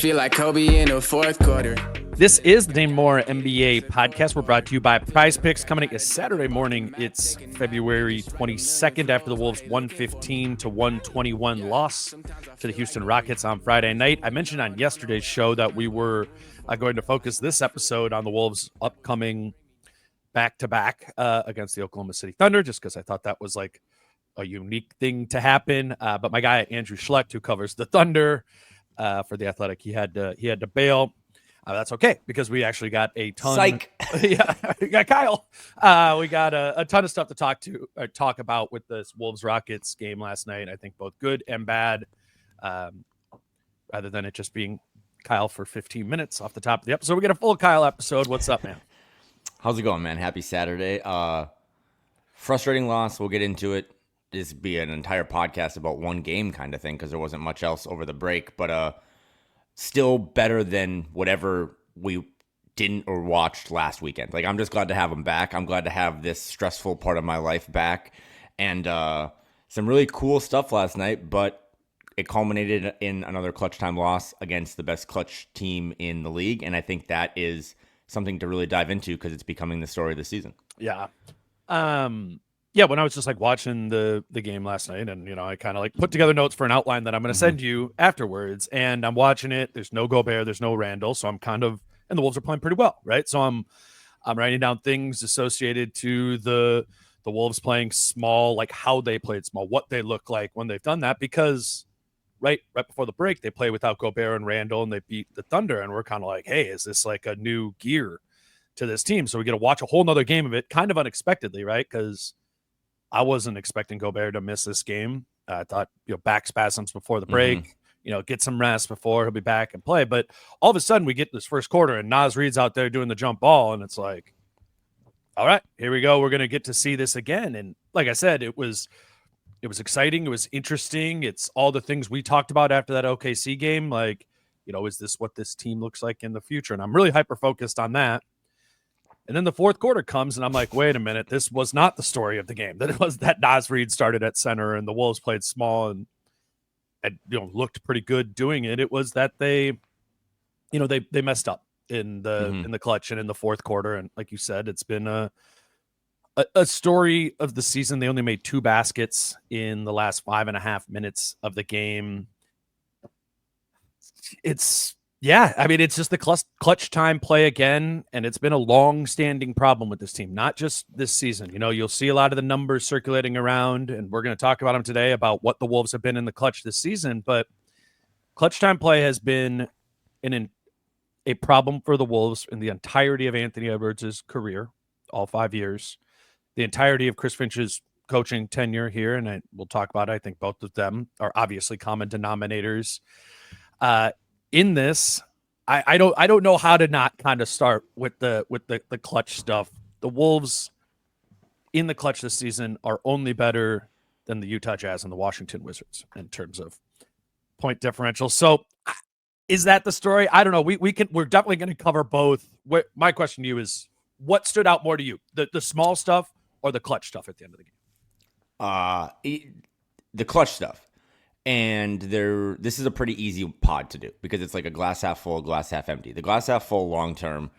feel like Kobe in the fourth quarter. This is the Dane Moore NBA podcast. We're brought to you by Prize Picks. Coming at you Saturday morning. It's February 22nd after the Wolves' 115-121 loss to the Houston Rockets on Friday night. I mentioned on yesterday's show that we were going to focus this episode on the Wolves' upcoming back-to-back against the Oklahoma City Thunder, just because I thought that was like a unique thing to happen. But my guy Andrew Schlecht, who covers the Thunder for The Athletic, he had to bail. That's okay, because we actually got a ton. Psych. Yeah, we got Kyle. We got a ton of stuff to talk about with this Wolves-Rockets game last night. I think both good and bad, rather than it just being Kyle for 15 minutes off the top of the episode. We get a full Kyle episode. What's up, man? How's it going, man? Happy Saturday. Frustrating loss. We'll get into it. This would be an entire podcast about one game kind of thing, because there wasn't much else over the break. But still better than whatever we didn't or watched last weekend. Like, I'm just glad to have them back. I'm glad to have this stressful part of my life back. And some really cool stuff last night, but it culminated in another clutch time loss against the best clutch team in the league. And I think that is something to really dive into, because it's becoming the story of the season. Yeah. Yeah, when I was just like watching the game last night, and I kind of like put together notes for an outline that I'm going to send you afterwards, and I'm watching it. There's no Gobert, there's no Randle, so I'm kind of, and the Wolves are playing pretty well, right? So I'm writing down things associated to the Wolves playing small, like how they played small, what they look like when they've done that, because right before the break they play without Gobert and Randle, and they beat the Thunder, and we're kind of like, hey, is this like a new gear to this team? So we get to watch a whole nother game of it, kind of unexpectedly, right? Because I wasn't expecting Gobert to miss this game. I thought, back spasms before the break, get some rest before he'll be back and play. But all of a sudden we get this first quarter and Naz Reid's out there doing the jump ball. And it's like, all right, here we go. We're going to get to see this again. And like I said, it was exciting. It was interesting. It's all the things we talked about after that OKC game. Like, is this what this team looks like in the future? And I'm really hyper-focused on that. And then the fourth quarter comes, and I'm like, wait a minute, this was not the story of the game. That it was that Naz Reid started at center and the Wolves played small and looked pretty good doing it. It was that they messed up in the clutch and in the fourth quarter. And like you said, it's been a story of the season. They only made 2 baskets in the last 5.5 minutes of the game. It's just the clutch time play again, and it's been a long-standing problem with this team, not just this season. You'll see a lot of the numbers circulating around, and we're going to talk about them today, about what the Wolves have been in the clutch this season, but clutch time play has been a problem for the Wolves in the entirety of Anthony Edwards' career, all 5 years, the entirety of Chris Finch's coaching tenure here, and we'll talk about it. I think both of them are obviously common denominators. In this, I don't know how to not kind of start with the clutch stuff. The Wolves in the clutch this season are only better than the Utah Jazz and the Washington Wizards in terms of point differential. So is that the story? I don't know. We're definitely going to cover both. My question to you is, what stood out more to you, the small stuff or the clutch stuff at the end of the game? The clutch stuff. And this is a pretty easy pod to do, because it's like a glass half full, glass half empty. The glass half full long term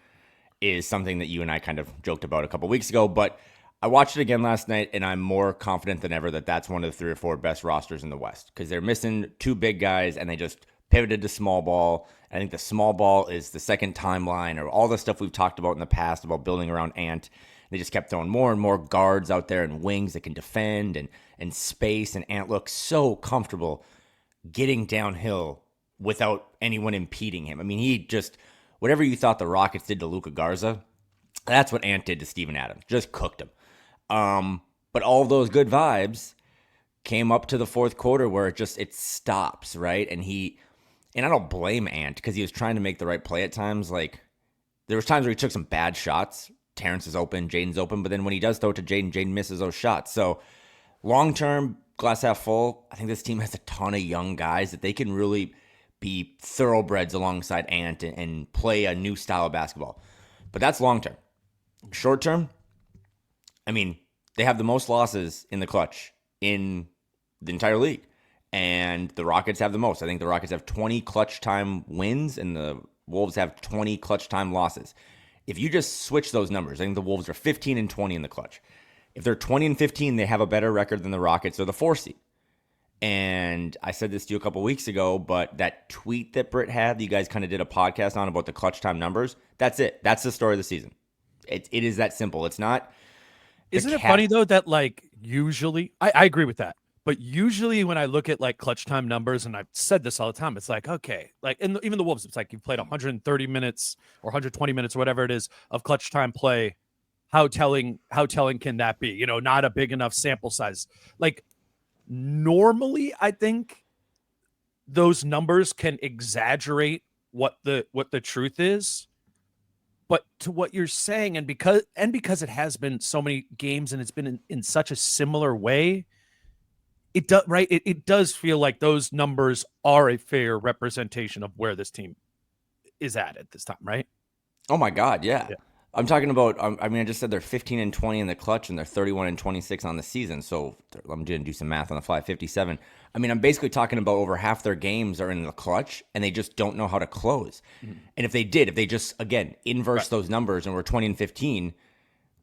is something that you and I kind of joked about a couple weeks ago, but I watched it again last night, and I'm more confident than ever that that's one of the 3 or 4 best rosters in the West, because they're missing 2 big guys, and they just pivoted to small ball. I think the small ball is the second timeline, or all the stuff we've talked about in the past about building around Ant. They just kept throwing more and more guards out there and wings that can defend and space, and Ant looks so comfortable getting downhill without anyone impeding him. I mean, he just, whatever you thought the Rockets did to Luka Garza, that's what Ant did to Steven Adams. Just cooked him. But all of those good vibes came up to the fourth quarter where it stops, right? And I don't blame Ant, because he was trying to make the right play at times. Like, there was times where he took some bad shots. Terrence is open, Jaden's open, but then when he does throw it to Jaden misses those shots. So long-term, glass half full, I think this team has a ton of young guys that they can really be thoroughbreds alongside Ant and play a new style of basketball. But that's long-term. Short-term, I mean, they have the most losses in the clutch in the entire league. and the Rockets have the most. I think the Rockets have 20 clutch time wins, and the Wolves have 20 clutch time losses. If you just switch those numbers, I think the Wolves are 15 and 20 in the clutch. If they're 20 and 15, they have a better record than the Rockets or the 4 seed. And I said this to you a couple weeks ago, but that tweet that Britt had, you guys kind of did a podcast on about the clutch time numbers. That's it. That's the story of the season. It is that simple. It's not. Isn't it funny though that like usually I agree with that, but usually when I look at like clutch time numbers, and I've said this all the time, it's like, okay, like even the Wolves, it's like you've played 130 minutes or 120 minutes or whatever it is of clutch time play. How telling can that be? You know, not a big enough sample size. Like normally, I think those numbers can exaggerate what the truth is. But to what you're saying, and because it has been so many games and it's been in such a similar way, it does right. It does feel like those numbers are a fair representation of where this team is at this time, right? Oh my God, yeah. I'm talking about. I mean, I just said they're 15 and 20 in the clutch, and they're 31 and 26 on the season. So I'm going to do some math on the fly. 57. I mean, I'm basically talking about over half their games are in the clutch, and they just don't know how to close. Mm-hmm. And if they just again inverse those numbers, and we're 20 and 15,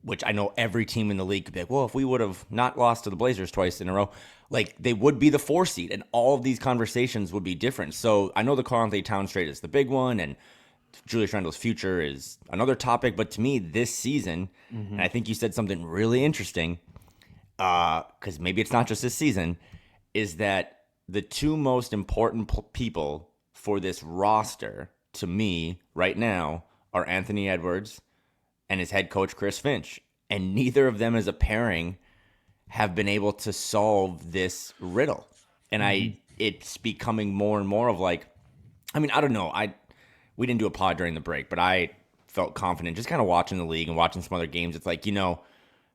which I know every team in the league could be like, well, if we would have not lost to the Blazers twice in a row, like they would be the 4 seed, and all of these conversations would be different. So I know the Karl-Anthony Towns trade is the big one, and Julius Randle's future is another topic, but to me, this season, and I think you said something really interesting, because maybe it's not just this season, is that the two most important people for this roster, to me, right now, are Anthony Edwards and his head coach, Chris Finch. And neither of them as a pairing have been able to solve this riddle. And it's becoming more and more of like, I mean, I don't know, we didn't do a pod during the break, but I felt confident just kind of watching the league and watching some other games. It's like, you know,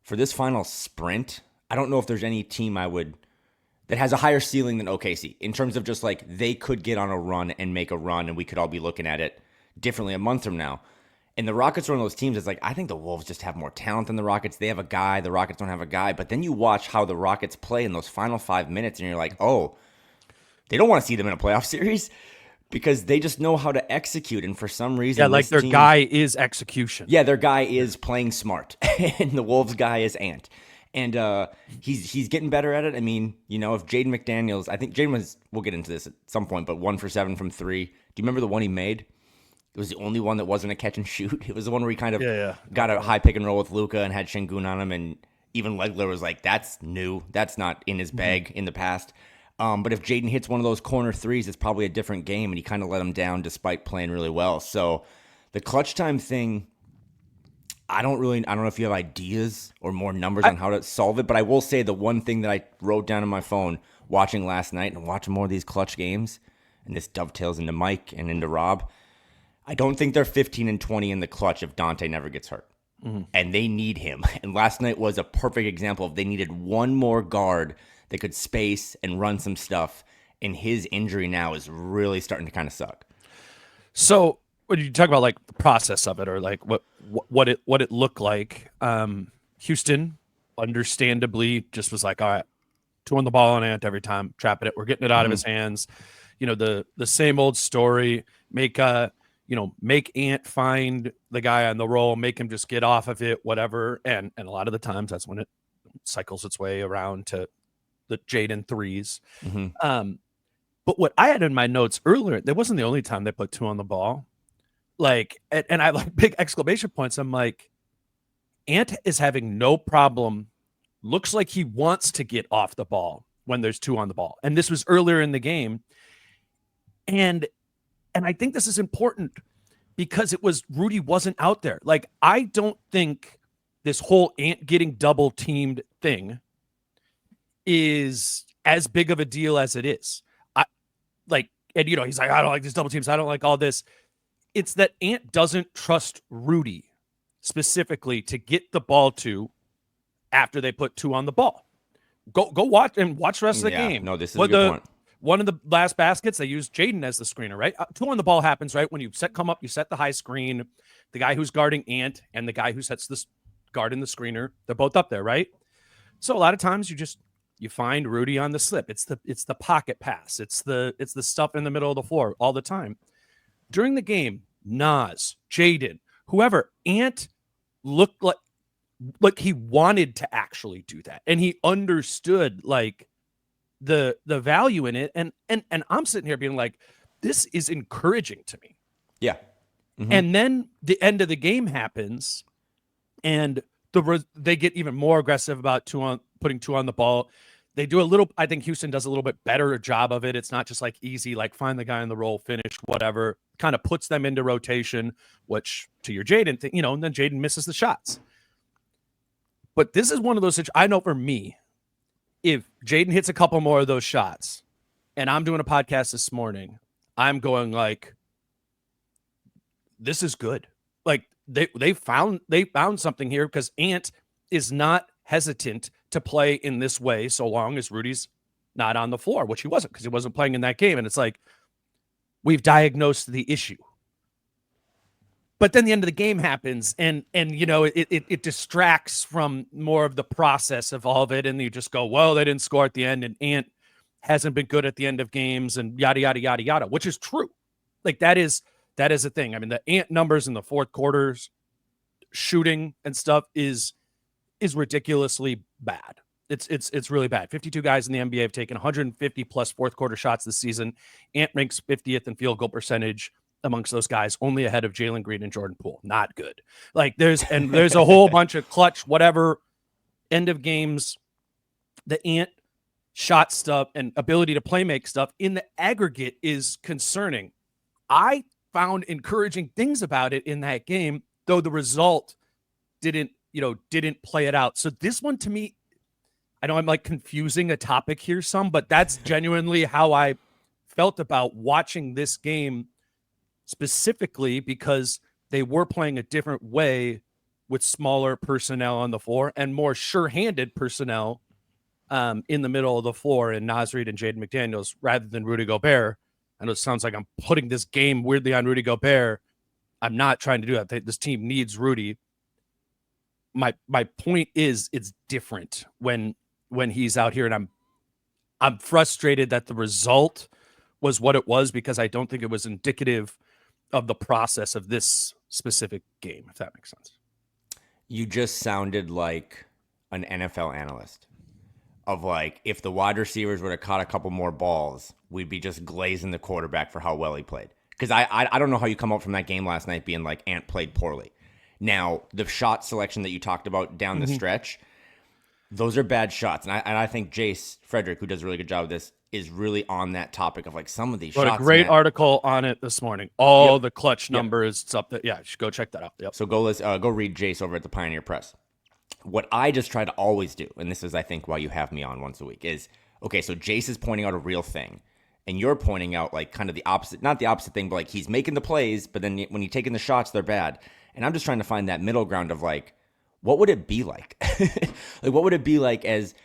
for this final sprint, I don't know if there's any team that has a higher ceiling than OKC in terms of just like they could get on a run and make a run, and we could all be looking at it differently a month from now. And the Rockets are one of those teams that's like, I think the Wolves just have more talent than the Rockets. They have a guy. The Rockets don't have a guy. But then you watch how the Rockets play in those final 5 minutes, and you're like, oh, they don't want to see them in a playoff series. Because they just know how to execute, and for some reason, yeah, like their guy is execution. Yeah, their guy is playing smart, and the Wolves guy is Ant, and he's getting better at it. I mean, you know, if Jaden McDaniels, I think Jaden was, we'll get into this at some point, but 1 for 7 from 3. Do you remember the one he made? It was the only one that wasn't a catch and shoot. It was the one where he kind of got a high pick and roll with Luka and had Şengün on him, and even Legler was like, "That's new. That's not in his bag in the past." But if Jaden hits one of those corner threes, it's probably a different game, and he kind of let him down despite playing really well. So the clutch time thing, I don't know if you have ideas or more numbers on how to solve it, but I will say the one thing that I wrote down on my phone watching last night and watching more of these clutch games, and this dovetails into Mike and into Rob, I don't think they're 15 and 20 in the clutch if Dante never gets hurt. And they need him. And last night was a perfect example of they needed one more guard that could space and run some stuff, and his injury now is really starting to kind of suck. So when you talk about like the process of it, or like what it looked like, Houston understandably just was like, all right, 2 on the ball on Ant every time, trapping it, we're getting it out of his hands. You know, the same old story, make Ant find the guy on the roll, make him just get off of it, whatever. And a lot of the times that's when it cycles its way around to the Jaden threes. But what I had in my notes earlier, that wasn't the only time they put 2 on the ball. Like, and I like big exclamation points. I'm like, Ant is having no problem. Looks like he wants to get off the ball when there's 2 on the ball. And this was earlier in the game. And I think this is important because Rudy wasn't out there. Like, I don't think this whole Ant getting double teamed thing is as big of a deal as it is. And you know, he's like, I don't like these double teams. I don't like all this. It's that Ant doesn't trust Rudy specifically to get the ball to after they put 2 on the ball. Go watch the rest of the game. No, this is a good point. One of the last baskets, they used Jaden as the screener, right? 2 on the ball happens, right? When you come up, you set the high screen. The guy who's guarding Ant and the guy who sets this guard in the screener, they're both up there, right? So a lot of times you just You find Rudy on the slip. It's the pocket pass. It's the stuff in the middle of the floor all the time. During the game, Nas, Jaden, whoever, Ant looked like he wanted to actually do that, and he understood like the value in it. And I'm sitting here being like, this is encouraging to me. Yeah. Mm-hmm. And then the end of the game happens, and they get even more aggressive about putting two on the ball. They do a little, I think Houston does a little bit better job of it. It's not just like easy, like find the guy in the roll, finish, whatever. Kind of puts them into rotation, which to your Jaden thing, and then Jaden misses the shots. But this is one of those, I know for me, if Jaden hits a couple more of those shots, and I'm doing a podcast this morning, I'm going like, this is good. Like they found something here, because Ant is not hesitant to play in this way so long as Rudy's not on the floor, which he wasn't, because he wasn't playing in that game. And it's like, we've diagnosed the issue. But then the end of the game happens, and it distracts from more of the process of all of it, and you just go, well, they didn't score at the end, and Ant hasn't been good at the end of games, and yada yada yada yada, which is true. Like that is a thing. I mean, the Ant numbers in the fourth quarters, shooting and stuff is ridiculously bad. It's really bad. 52 guys in the NBA have taken 150 plus fourth quarter shots this season. Ant ranks 50th in field goal percentage amongst those guys, only ahead of Jalen Green and Jordan Poole. Not good. Like there's a whole bunch of clutch, whatever, end of games, the Ant shot stuff and ability to play make stuff in the aggregate is concerning. I found encouraging things about it in that game, though the result didn't play it out. So this one, to me, I know I'm like confusing a topic here some, but that's genuinely how I felt about watching this game, specifically because they were playing a different way with smaller personnel on the floor and more sure-handed personnel in the middle of the floor in Naz Reid and Jaden McDaniels rather than Rudy Gobert. I know it sounds like I'm putting this game weirdly on Rudy Gobert. I'm not trying to do that. This team needs Rudy. My point is, it's different when he's out here, and I'm frustrated that the result was what it was, because I don't think it was indicative of the process of this specific game, if that makes sense. You just sounded like an NFL analyst of like, if the wide receivers would have caught a couple more balls, we'd be just glazing the quarterback for how well he played. Because I don't know how you come out from that game last night being like Ant played poorly. Now, the shot selection that you talked about down the stretch, those are bad shots. And I think Jace Frederick, who does a really good job of this, is really on that topic of like some of these shots. A great article on it this morning. All the clutch numbers, stuff that, you should go check that out. Yep. So go read Jace over at the Pioneer Press. What I just try to always do, and this is, I think, why you have me on once a week, is, okay, so Jace is pointing out a real thing, and you're pointing out like kind of the opposite, not the opposite thing, but like he's making the plays, but then when you're taking the shots, they're bad. And I'm just trying to find that middle ground of like, what would it be like? Like, what would it be like as,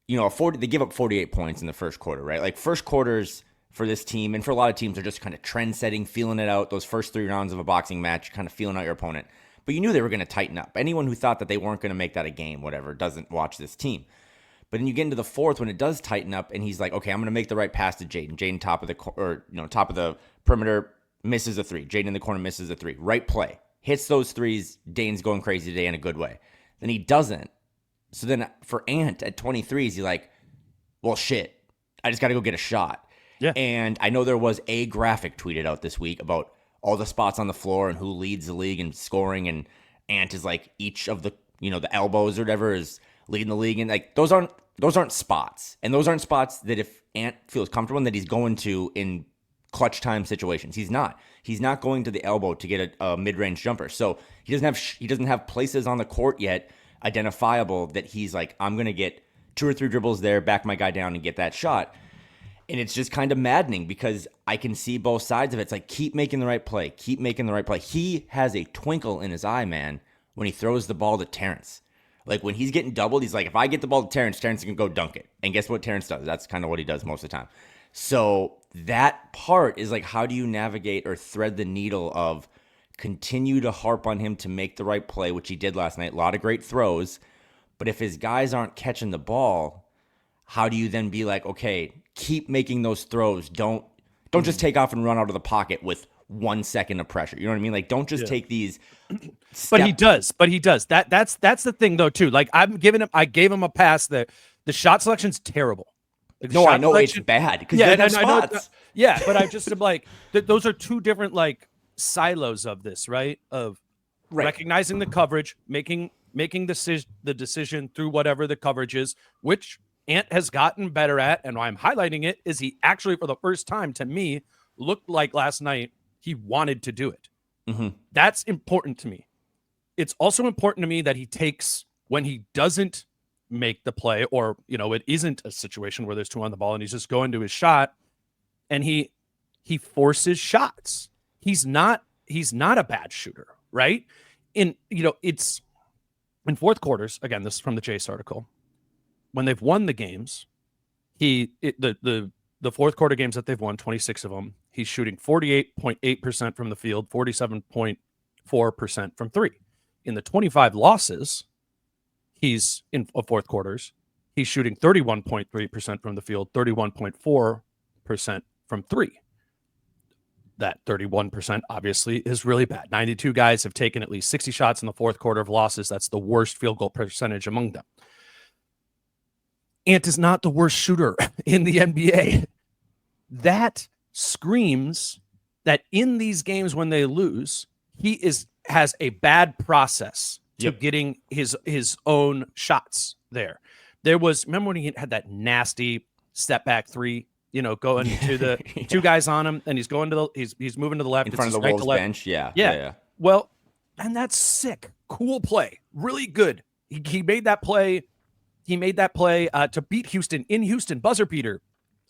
they give up 48 points in the first quarter, right? Like first quarters for this team, and for a lot of teams, are just kind of trend setting, feeling it out. Those first 3 rounds of a boxing match, kind of feeling out your opponent. But you knew they were going to tighten up. Anyone who thought that they weren't going to make that a game, whatever, doesn't watch this team. But then you get into the fourth when it does tighten up, and he's like, okay, I'm going to make the right pass to Jaden. Jaden top of the perimeter, misses a 3. Jaden in the corner misses a 3. Right play. Hits those 3s. Dane's going crazy today in a good way. Then he doesn't. So then for Ant at 23s, he's like, well, shit, I just got to go get a shot. Yeah. And I know there was a graphic tweeted out this week about all the spots on the floor and who leads the league in scoring, and Ant is like each of the, the elbows or whatever is leading the league. And like, those aren't spots. And those aren't spots that if Ant feels comfortable in, that he's going to in clutch time situations. He's not going to the elbow to get a mid-range jumper. So he doesn't have places on the court yet identifiable that he's like, I'm going to get 2 or 3 dribbles there, back my guy down and get that shot. And it's just kind of maddening because I can see both sides of it. It's like, keep making the right play. Keep making the right play. He has a twinkle in his eye, man, when he throws the ball to Terrence. Like, when he's getting doubled, he's like, if I get the ball to Terrence can go dunk it. And guess what Terrence does? That's kind of what he does most of the time. So that part is like, how do you navigate or thread the needle of continue to harp on him to make the right play, which he did last night. A lot of great throws. But if his guys aren't catching the ball, how do you then be like, okay, keep making those throws. Don't just take off and run out of the pocket with 1 second of pressure. You know what I mean? Like, don't just take these. But he does. That's the thing though too. Like I gave him a pass. The shot selection's terrible. Like, no, I know it's bad because yeah, they have spots. Yeah, but I just am like, those are two different like silos of this, right? Of recognizing the coverage, making the decision through whatever the coverage is, which Ant has gotten better at. And why I'm highlighting it is he actually, for the first time to me, looked like last night he wanted to do it. Mm-hmm. That's important to me. It's also important to me that he takes when he doesn't make the play, or it isn't a situation where there's two on the ball and he's just going to his shot, and he forces shots. He's not a bad shooter, right? It's in fourth quarters. Again, this is from the Chase article. When they've won the games, the fourth quarter games that they've won, 26 of them, he's shooting 48.8% from the field, 47.4% from three. In the 25 losses, he's in fourth quarters, he's shooting 31.3% from the field, 31.4% from three. That 31% obviously is really bad. 92 guys have taken at least 60 shots in the fourth quarter of losses. That's the worst field goal percentage among them. Ant is not the worst shooter in the NBA. That screams that in these games when they lose, he has a bad process to getting his own shots there. Remember when he had that nasty step back three, going to the two guys on him, and he's going to he's moving to the left in front of the Wolves bench. Yeah. Well, and that's sick. Cool play. Really good. He made that play. He made that play to beat Houston in Houston, buzzer beater,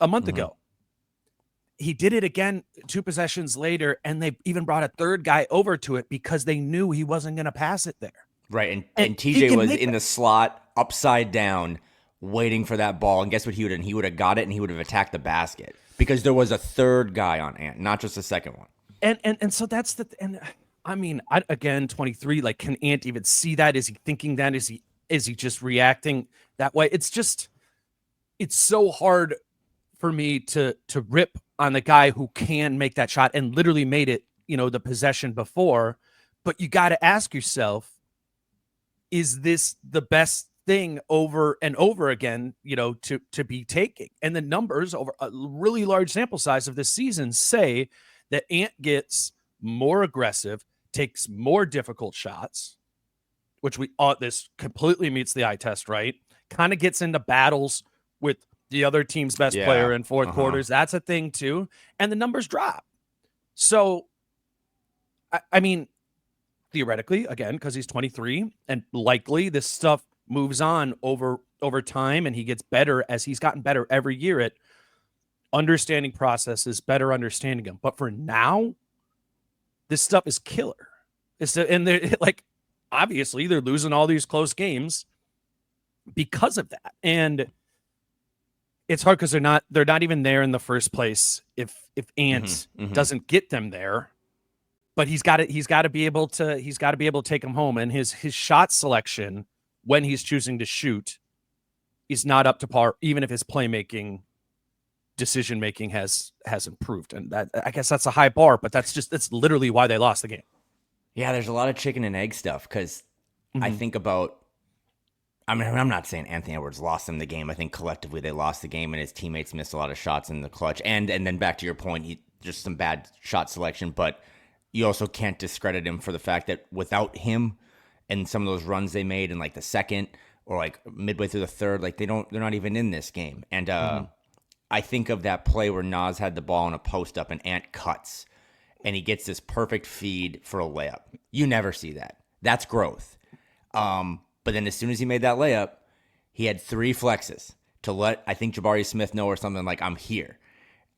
a month ago. He did it again 2 possessions later, and they even brought a third guy over to it because they knew he wasn't going to pass it there. Right, and TJ was in the slot, upside down, waiting for that ball. And guess what he would have done? He would have got it, and he would have attacked the basket because there was a third guy on Ant, not just a second one. And so that's I mean, again, 23. Like, can Ant even see that? Is he thinking that? Is he just reacting that way? It's so hard for me to rip on the guy who can make that shot and literally made it, the possession before. But you got to ask yourself, is this the best thing over and over again, to be taking? And the numbers over a really large sample size of this season say that Ant gets more aggressive, takes more difficult shots, which this completely meets the eye test, right? Kind of gets into battles with the other team's best player in fourth quarters. That's a thing too. And the numbers drop. So, I mean, theoretically, again, because he's 23, and likely this stuff moves on over time, and he gets better as he's gotten better every year at understanding processes, better understanding them. But for now, this stuff is killer. And they're like, obviously, they're losing all these close games because of that. And it's hard because they're not even there in the first place if Ant doesn't get them there. But he's got to be able to take them home. And his shot selection when he's choosing to shoot is not up to par, even if his playmaking, decision making has improved. And that, I guess that's a high bar, but that's literally why they lost the game. Yeah, there's a lot of chicken and egg stuff because I think about. I mean, I'm not saying Anthony Edwards lost them the game. I think collectively they lost the game, and his teammates missed a lot of shots in the clutch. And then back to your point, just some bad shot selection. But you also can't discredit him for the fact that without him and some of those runs they made in like the second or like midway through the third, like they're not even in this game. And I think of that play where Nas had the ball in a post up and Ant cuts, and he gets this perfect feed for a layup. You never see that. That's growth. But then as soon as he made that layup, he had 3 flexes to let, I think, Jabari Smith know or something like, I'm here.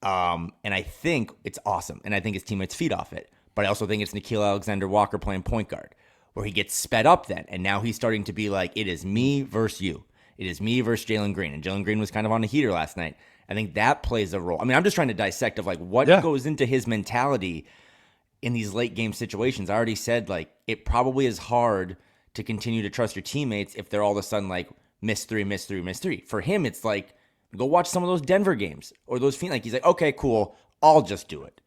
And I think it's awesome. And I think his teammates feed off it. But I also think it's Nickeil Alexander-Walker playing point guard, where he gets sped up then. And now he's starting to be like, it is me versus you. It is me versus Jalen Green. And Jalen Green was kind of on a heater last night. I think that plays a role. I mean, I'm just trying to dissect of like what goes into his mentality in these late game situations. I already said like it probably is hard to continue to trust your teammates if they're all of a sudden like miss three. For him, it's like Go watch some of those Denver games or those Phoenix. Like he's like, okay, cool, I'll just do it,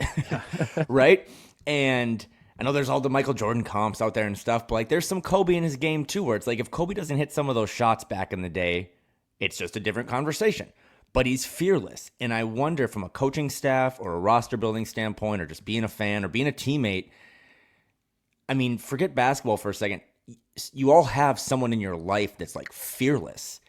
right? And I know there's all the Michael Jordan comps out there and stuff, but like there's some Kobe in his game too, where it's like if Kobe doesn't hit some of those shots back in the day, it's just a different conversation. But he's fearless, and I wonder from a coaching staff or a roster building standpoint, or just being a fan or being a teammate. I mean, forget basketball for a second. You all have someone in your life that's like fearless.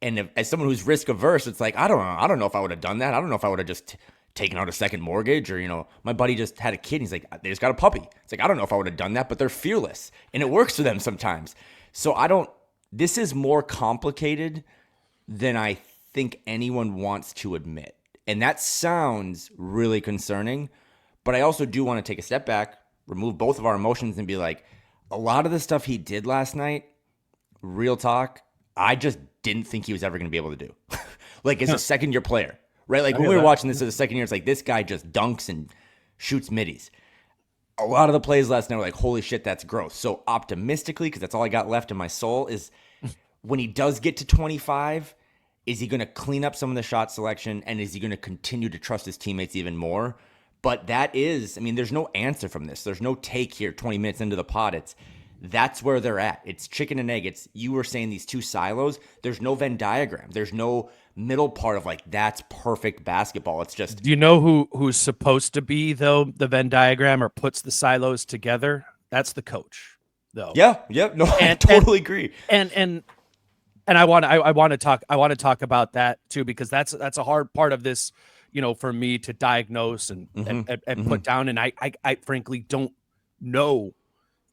And as someone who's risk averse, it's like, I don't know if I would have done that. I don't know if I would have just taken out a second mortgage, or, my buddy just had a kid. And he's like, they just got a puppy. It's like, I don't know if I would have done that, but they're fearless and it works for them sometimes. So this is more complicated than I think anyone wants to admit. And that sounds really concerning, but I also do want to take a step back, remove both of our emotions and be like, a lot of the stuff he did last night, real talk, I just didn't think he was ever going to be able to do. Like, as a second-year player, right? Like, when we were watching this as a second year, it's like, this guy just dunks and shoots middies. A lot of the plays last night were like, holy shit, that's gross. So optimistically, because that's all I got left in my soul, is when he does get to 25, is he going to clean up some of the shot selection, and is he going to continue to trust his teammates even more? But there's no answer from this. There's no take here 20 minutes into the pod. That's where they're at. It's chicken and egg. You were saying these two silos. There's no Venn diagram. There's no middle part of like, that's perfect basketball. It's just. Do you know who's supposed to be, though, the Venn diagram or puts the silos together? That's the coach, though. Yeah. No, I totally agree. And I want to talk about that too, because that's a hard part of this, for me to diagnose and put down. And I frankly don't know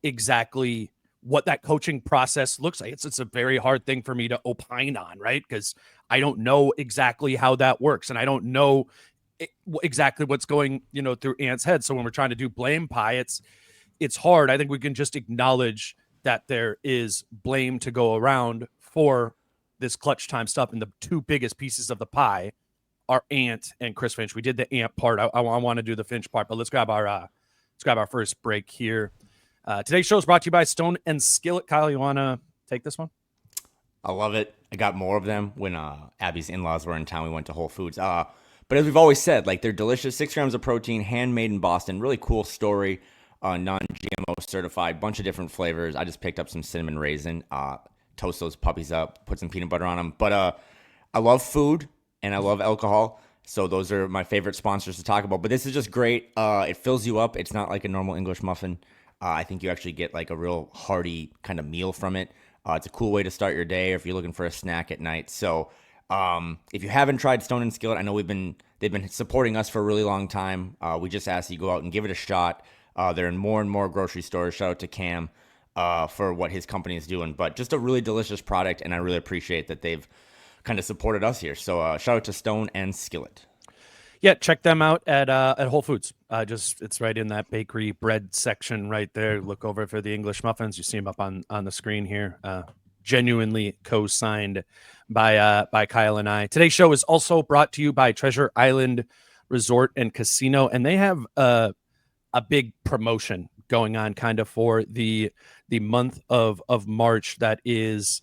exactly what that coaching process looks like. It's a very hard thing for me to opine on, right? Because I don't know exactly how that works, and I don't know exactly what's going, through Ant's head. So when we're trying to do blame pie, it's hard. I think we can just acknowledge that there is blame to go around for this clutch time stuff, and the two biggest pieces of the pie are Ant and Chris Finch. We did the Ant part. I want to do the Finch part, but let's grab our first break here. Today's show is brought to you by Stone and Skillet. Kyle, you want to take this one? I love it. I got more of them when Abby's in-laws were in town. We went to Whole Foods. But as we've always said, like, they're delicious. 6 grams of protein, handmade in Boston. Really cool story. Non-GMO certified. Bunch of different flavors. I just picked up some cinnamon raisin. Toast those puppies up. Put some peanut butter on them. But I love food and I love alcohol. So those are my favorite sponsors to talk about. But this is just great. It fills you up. It's not like a normal English muffin. I think you actually get like a real hearty kind of meal from it. It's a cool way to start your day, or if you're looking for a snack at night. So if you haven't tried Stone and Skillet, I know they've been supporting us for a really long time. We just ask you go out and give it a shot. They're in more and more grocery stores. Shout out to Cam for what his company is doing. But just a really delicious product, and I really appreciate that they've kind of supported us here. So shout out to Stone and Skillet. Yeah, check them out at Whole Foods. It's right in that bakery bread section right there. Look over for the English muffins. You see them up on the screen here. Genuinely co-signed by Kyle and I. Today's show is also brought to you by Treasure Island Resort and Casino, and they have a big promotion going on kind of for the month of March that is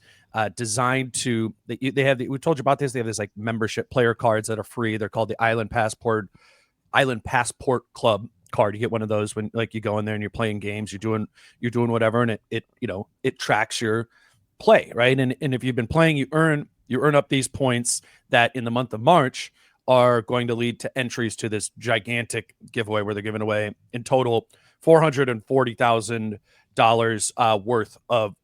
designed to, we told you about this. They have this like membership player cards that are free. They're called the Island Passport Club card. You get one of those when like you go in there and you're playing games, you're doing whatever, and it tracks your play, right? And if you've been playing, you earn up these points that in the month of March are going to lead to entries to this gigantic giveaway where they're giving away in total $440,000 worth of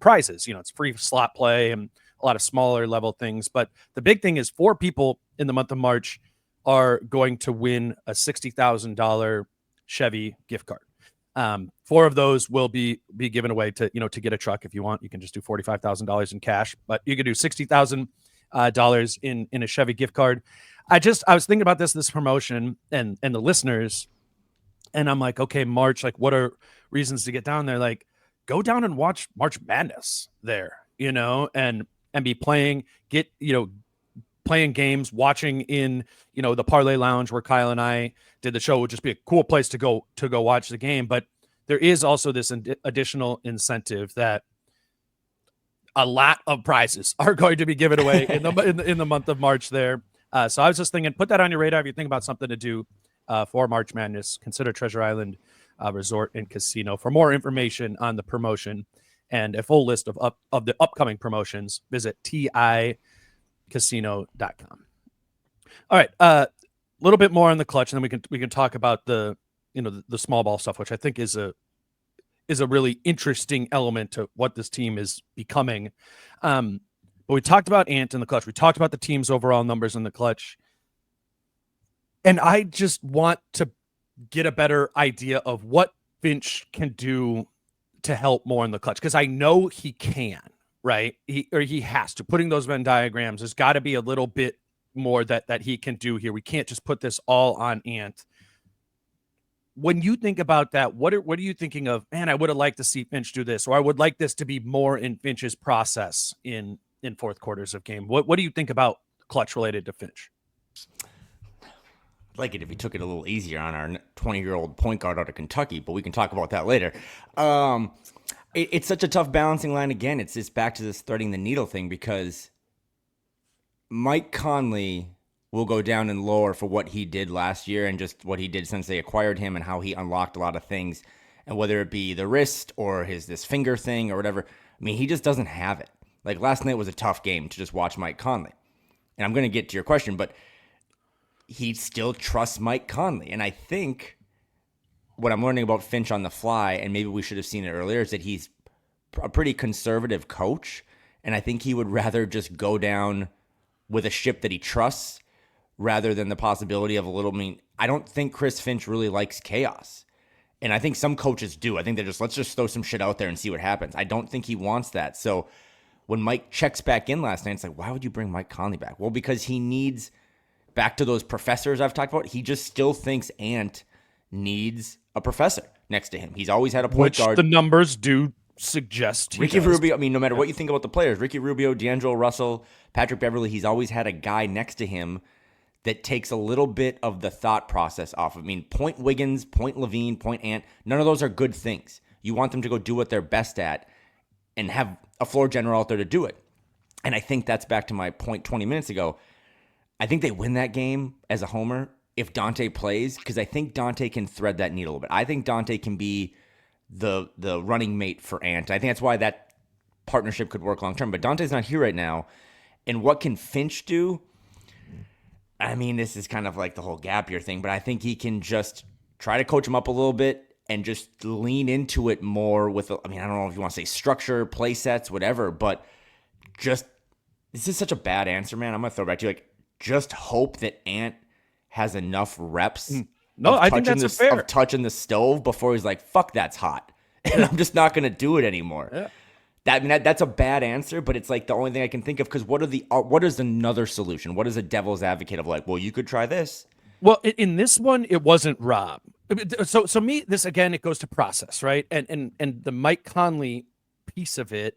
prizes. It's free slot play and a lot of smaller level things. But the big thing is 4 people in the month of March are going to win a $60,000 Chevy gift card. 4 of those will be given away to get a truck. If you want, you can just do $45,000 in cash, but you could do $60,000 in a Chevy gift card. I was thinking about this promotion and the listeners, and I'm like, okay, March, like, what are reasons to get down there? Like, go down and watch March Madness there, and be playing, playing games, watching in, the Parlay Lounge where Kyle and I did the show would just be a cool place to go watch the game. But there is also this additional incentive that a lot of prizes are going to be given away in the month of March there. So I was just thinking, put that on your radar. If you think about something to do for March Madness, consider Treasure Island Resort and Casino. For more information on the promotion and a full list of the upcoming promotions, visit ticasino.com. All right, a little bit more on the clutch, and then we can talk about the small ball stuff, which I think is a really interesting element to what this team is becoming. But we talked about Ant in the clutch. We talked about the team's overall numbers in the clutch. And I just want to get a better idea of what Finch can do to help more in the clutch, because I know he can, right? He has to. Putting those Venn diagrams, there's got to be a little bit more that he can do here. We can't just put this all on Ant. When you think about that, what are you thinking of? Man, I would have liked to see Finch do this, or I would like this to be more in Finch's process in fourth quarters of game. What do you think about clutch related to Finch? I'd like it if he took it a little easier on our 20-year-old point guard out of Kentucky, but we can talk about that later. It's such a tough balancing line. Again, it's just back to this threading the needle thing, because Mike Conley will go down in lore for what he did last year and just what he did since they acquired him and how he unlocked a lot of things. And whether it be the wrist or this finger thing or whatever, I mean, he just doesn't have it. Like, last night was a tough game to just watch Mike Conley. And I'm going to get to your question, but he still trusts Mike Conley. And I think what I'm learning about Finch on the fly, and maybe we should have seen it earlier, is that he's a pretty conservative coach. And I think he would rather just go down with a ship that he trusts rather than the possibility of I don't think Chris Finch really likes chaos. And I think some coaches do. I think they're just, let's just throw some shit out there and see what happens. I don't think he wants that. So when Mike checks back in last night, it's like, why would you bring Mike Conley back? Well, because he needs, back to those professors I've talked about, he just still thinks Ant needs a professor next to him. He's always had a point guard. Which the numbers do suggest. Ricky Rubio, I mean, no matter what you think about the players, Ricky Rubio, D'Angelo Russell, Patrick Beverly, he's always had a guy next to him that takes a little bit of the thought process off. I mean, point Wiggins, point Levine, point Ant, none of those are good things. You want them to go do what they're best at and have a floor general out there to do it. And I think that's back to my point 20 minutes ago. I think they win that game as a homer if Dante plays, because I think Dante can thread that needle a little bit. I think Dante can be the running mate for Ant. I think that's why that partnership could work long term. But Dante's not here right now. And what can Finch do? I mean, this is kind of like the whole gap year thing, but I think he can just try to coach him up a little bit and just lean into it more with, I don't know if you want to say structure, play sets, whatever, but just, this is such a bad answer, man. I'm going to throw it back to you. Like, just hope that Ant has enough reps I think that's fair. Of touching the stove before he's like, fuck, that's hot. And I'm just not going to do it anymore. Yeah. That's a bad answer, but it's like the only thing I can think of, because what is another solution? What is a devil's advocate of like, well, you could try this? Well, in this one, it wasn't Rob. So me, this again, it goes to process, right? And the Mike Conley piece of it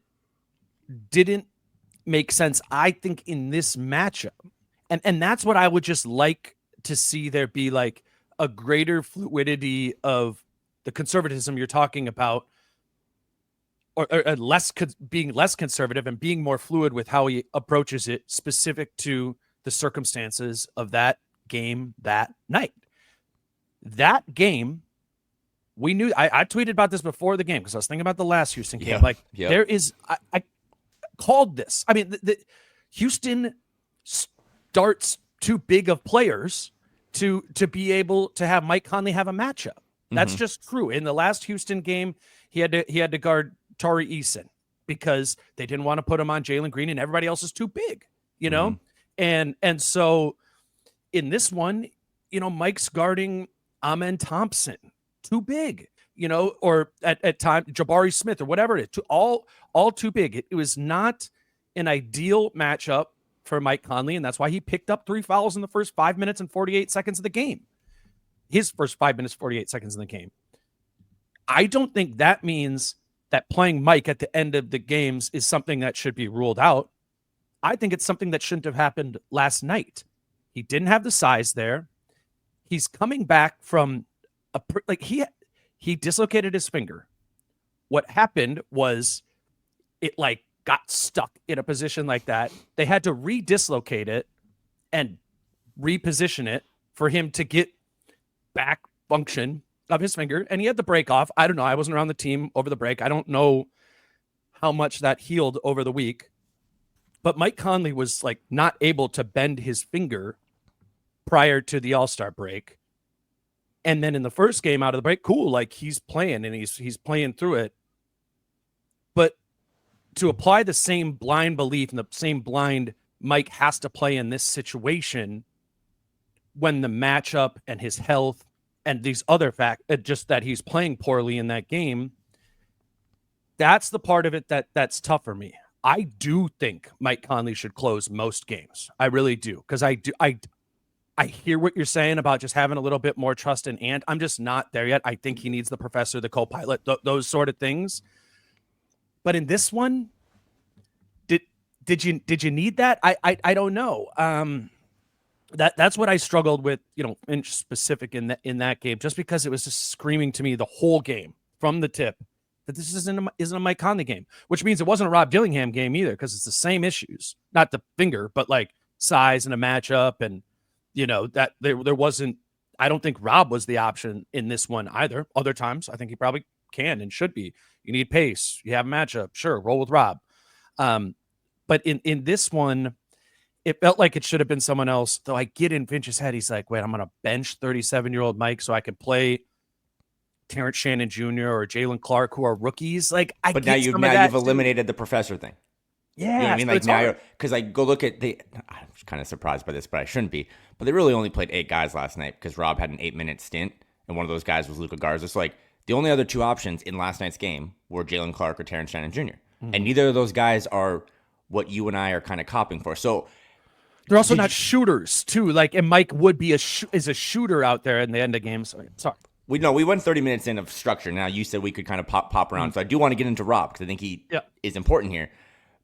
didn't make sense, I think, in this matchup. And that's what I would just like to see there be, like a greater fluidity of the conservatism you're talking about, or being less conservative and being more fluid with how he approaches it, specific to the circumstances of that game that night. That game, we knew, I tweeted about this before the game because I was thinking about the last Houston game. There is, I called this. I mean, Houston starts too big of players to be able to have Mike Conley have a matchup. That's just true. In the last Houston game, he had to guard Tari Eason because they didn't want to put him on Jalen Green, and everybody else is too big, you know? And so in this one, Mike's guarding Amen Thompson, too big, or at time Jabari Smith or whatever it is, all too big. It was not an ideal matchup for Mike Conley, and that's why he picked up 3 fouls in the first 5 minutes and 48 seconds of the game. His first 5 minutes, 48 seconds in the game. I don't think that means that playing Mike at the end of the games is something that should be ruled out. I think it's something that shouldn't have happened last night. He didn't have the size there. He's coming back from he dislocated his finger. What happened was it got stuck in a position like that. They had to re-dislocate it and reposition it for him to get back function of his finger. And he had the break off. I don't know. I wasn't around the team over the break. I don't know how much that healed over the week. But Mike Conley was like not able to bend his finger prior to the All-Star break. And then in the first game out of the break, cool, like he's playing and he's playing through it. But to apply the same blind belief and the same blind Mike has to play in this situation when the matchup and his health and these other facts, just that he's playing poorly in that game, that's the part of it that's tough for me. I do think Mike Conley should close most games. I really do. Because I hear what you're saying about just having a little bit more trust in Ant. I'm just not there yet. I think he needs the professor, the co-pilot, those sort of things. But in this one, did you need that? I don't know. That's what I struggled with, Finch specific in that game, just because it was just screaming to me the whole game from the tip that this isn't a Mike Conley game, which means it wasn't a Rob Dillingham game either, because it's the same issues, not the finger, but like size and a matchup, and that there wasn't. I don't think Rob was the option in this one either. Other times, I think he probably can and should be. You need pace. You have a matchup. Sure, roll with Rob. But in this one, it felt like it should have been someone else. Though I get in Finch's head, he's like, wait, I'm going to bench 37-year-old Mike so I can play Terrence Shannon Jr. or Jalen Clark, who are rookies. Like, but now you've eliminated the professor thing. Yeah, you know what I mean? Like now, because I go look at I'm kind of surprised by this, but I shouldn't be. But they really only played 8 guys last night because Rob had an 8-minute stint, and one of those guys was Luka Garza. So like the only other 2 options in last night's game were Jalen Clark or Terrence Shannon Jr. Mm-hmm. And neither of those guys are what you and I are kind of copping for. So they're also not shooters too. Like, and Mike would be is a shooter out there in the end of games. Sorry. We went 30 minutes in of structure. Now you said we could kind of pop around. Mm-hmm. So I do want to get into Rob because I think he is important here.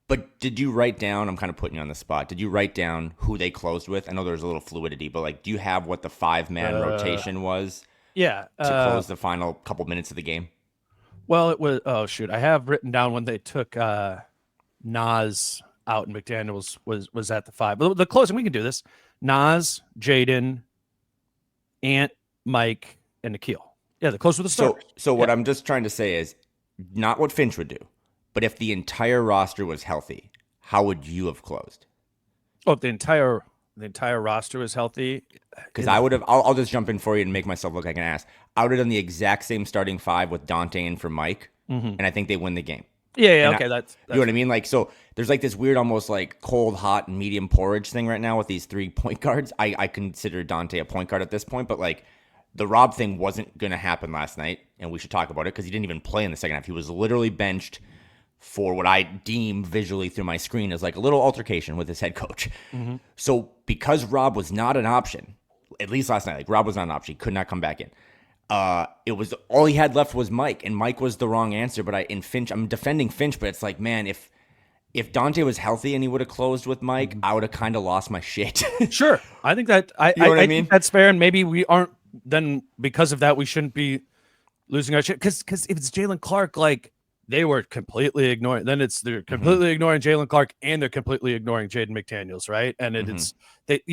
But did you write down, I'm kind of putting you on the spot, did you write down who they closed with? I know there's a little fluidity, but like, do you have what the 5-man rotation was? Yeah. To close the final couple minutes of the game? Well, it was, I have written down when they took Nas out and McDaniel was at the 5. But the closing, we can do this. Nas, Jaden, Ant, Mike, and Nikhil. Yeah, the close with the starters. So what I'm just trying to say is not what Finch would do. But if the entire roster was healthy, how would you have closed? Oh, if the entire roster was healthy? Because I would have. I'll just jump in for you and make myself look like an ass. I would have done the exact same starting 5 with Dante in for Mike, and I think they win the game. Yeah, okay, that's you know what I mean. Like, so there's like this weird, almost like cold, hot, and medium porridge thing right now with these 3 point guards. I consider Dante a point guard at this point, but like the Rob thing wasn't going to happen last night, and we should talk about it because he didn't even play in the second half. He was literally benched for what I deem visually through my screen as like a little altercation with his head coach. Mm-hmm. So because Rob was not an option, at least last night, like Rob was not an option, he could not come back in. It was all he had left was Mike, and Mike was the wrong answer. But I'm defending Finch, but it's like, man, if Dante was healthy and he would have closed with Mike, I would have kind of lost my shit. Sure, I think that I think that's fair, and maybe we aren't. Then because of that, we shouldn't be losing our shit. Because if it's Jalen Clark, like, they were completely ignoring. Then they're completely ignoring Jalen Clark, and they're completely ignoring Jaden McDaniels, right? And it's they,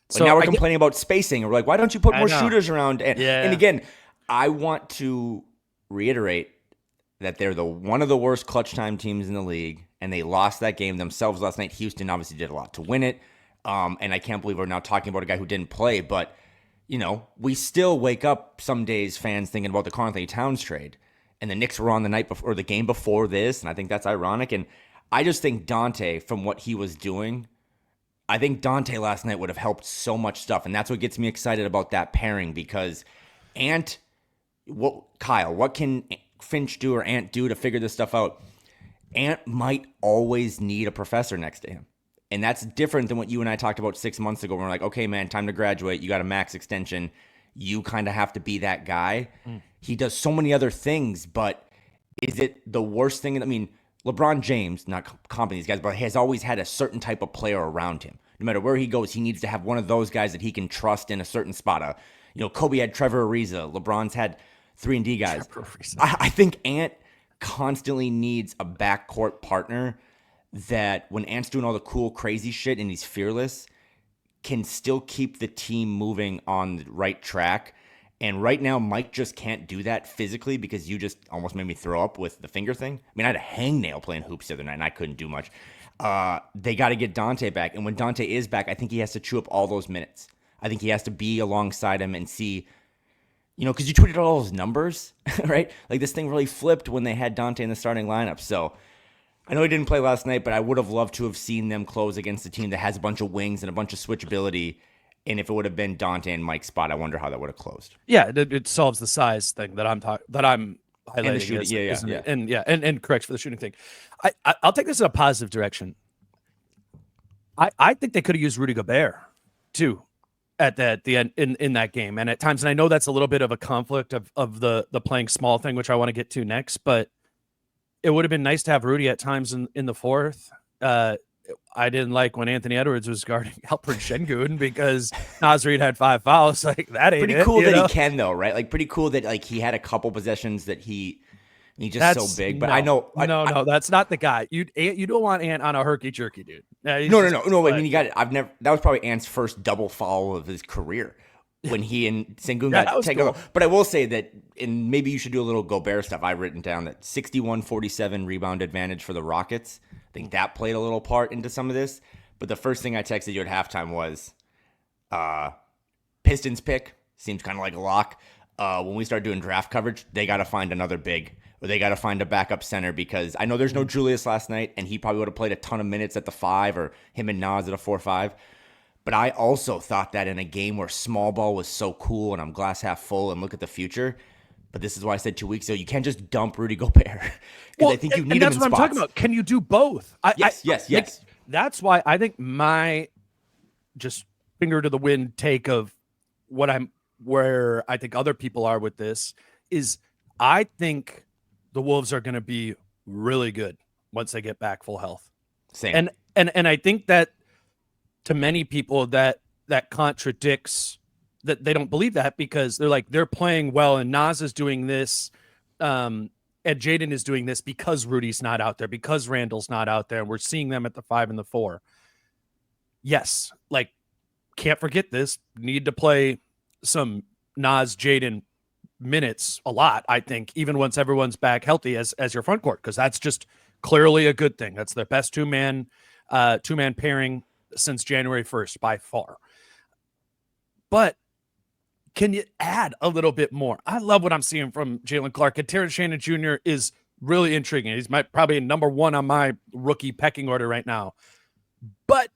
So now we're complaining about spacing. We're like, why don't you put more shooters around? And again, I want to reiterate that they're one of the worst clutch time teams in the league, and they lost that game themselves last night. Houston obviously did a lot to win it, and I can't believe we're now talking about a guy who didn't play. But we still wake up some days, fans, thinking about the Karl-Anthony Towns trade. And the Knicks were on the night before, or the game before this, and I think that's ironic. And I just think Dante, from what he was doing, I think Dante last night would have helped so much stuff, and that's what gets me excited about that pairing. Because Kyle, what can Finch do or Ant do to figure this stuff out? Ant might always need a professor next to him, and that's different than what you and I talked about 6 months ago. When we're like, okay, man, time to graduate. You got a max extension. You kind of have to be that guy. He does so many other things, but is it the worst thing? I mean, LeBron James, not comping these guys, but has always had a certain type of player around him. No matter where he goes, he needs to have one of those guys that he can trust in a certain spot. Kobe had Trevor Ariza. LeBron's had 3-and-D guys. I think Ant constantly needs a backcourt partner that when Ant's doing all the cool, crazy shit and he's fearless, can still keep the team moving on the right track. And right now, Mike just can't do that physically because you just almost made me throw up with the finger thing. I mean, I had a hangnail playing hoops the other night, and I couldn't do much. They got to get Dante back. And when Dante is back, I think he has to chew up all those minutes. I think he has to be alongside him and see, because you tweeted all those numbers, right? Like, this thing really flipped when they had Dante in the starting lineup. So I know he didn't play last night, but I would have loved to have seen them close against a team that has a bunch of wings and a bunch of switchability. And if it would have been Dante and Mike's spot, I wonder how that would have closed. Yeah, it solves the size thing that I'm highlighting. And the shooting, and correct for the shooting thing. I'll take this in a positive direction. I think they could have used Rudy Gobert too at the end in that game, and at times, and I know that's a little bit of a conflict of the playing small thing, which I want to get to next, but it would have been nice to have Rudy at times in the fourth. I didn't like when Anthony Edwards was guarding Alperen Şengün because Naz Reid had 5 fouls. Like, that ain't pretty cool that he can, though, right? Like, pretty cool that like he had a couple possessions that he's just that's, so big. But no, I know, no, that's not the guy. You don't want Ant on a herky jerky, dude. No. I mean, you got it. That was probably Ant's first double foul of his career when he and Şengün got taken over. But I will say that, and maybe you should do a little Gobert stuff. I've written down that 61-47 rebound advantage for the Rockets. I think that played a little part into some of this. But the first thing I texted you at halftime was Pistons pick. Seems kind of like a lock. When we start doing draft coverage, they got to find another big, or they got to find a backup center, because I know there's no Julius last night, and he probably would have played a ton of minutes at the 5, or him and Naz at a 4-5. But I also thought that in a game where small ball was so cool and I'm glass half full and look at the future. But this is why I said 2 weeks ago, you can't just dump Rudy Gobert. Well, I think you need him in spots. That's what I'm talking about. Can you do both? Yes. That's why I think my just finger to the wind take of where I think other people are with this is I think the Wolves are going to be really good once they get back full health. Same. And I think that to many people that contradicts that. They don't believe that because they're playing well and Naz is doing this and Jaden is doing this because Rudy's not out there, because Randall's not out there, and we're seeing them at the 5 and the 4. Yes, can't forget this. Need to play some Naz Jaden minutes a lot, I think, even once everyone's back healthy as your front court, because that's just clearly a good thing. That's their best two-man pairing since January 1st by far. But can you add a little bit more? I love what I'm seeing from Jalen Clark, and Terrence Shannon Jr. is really intriguing. He's probably number 1 on my rookie pecking order right now. But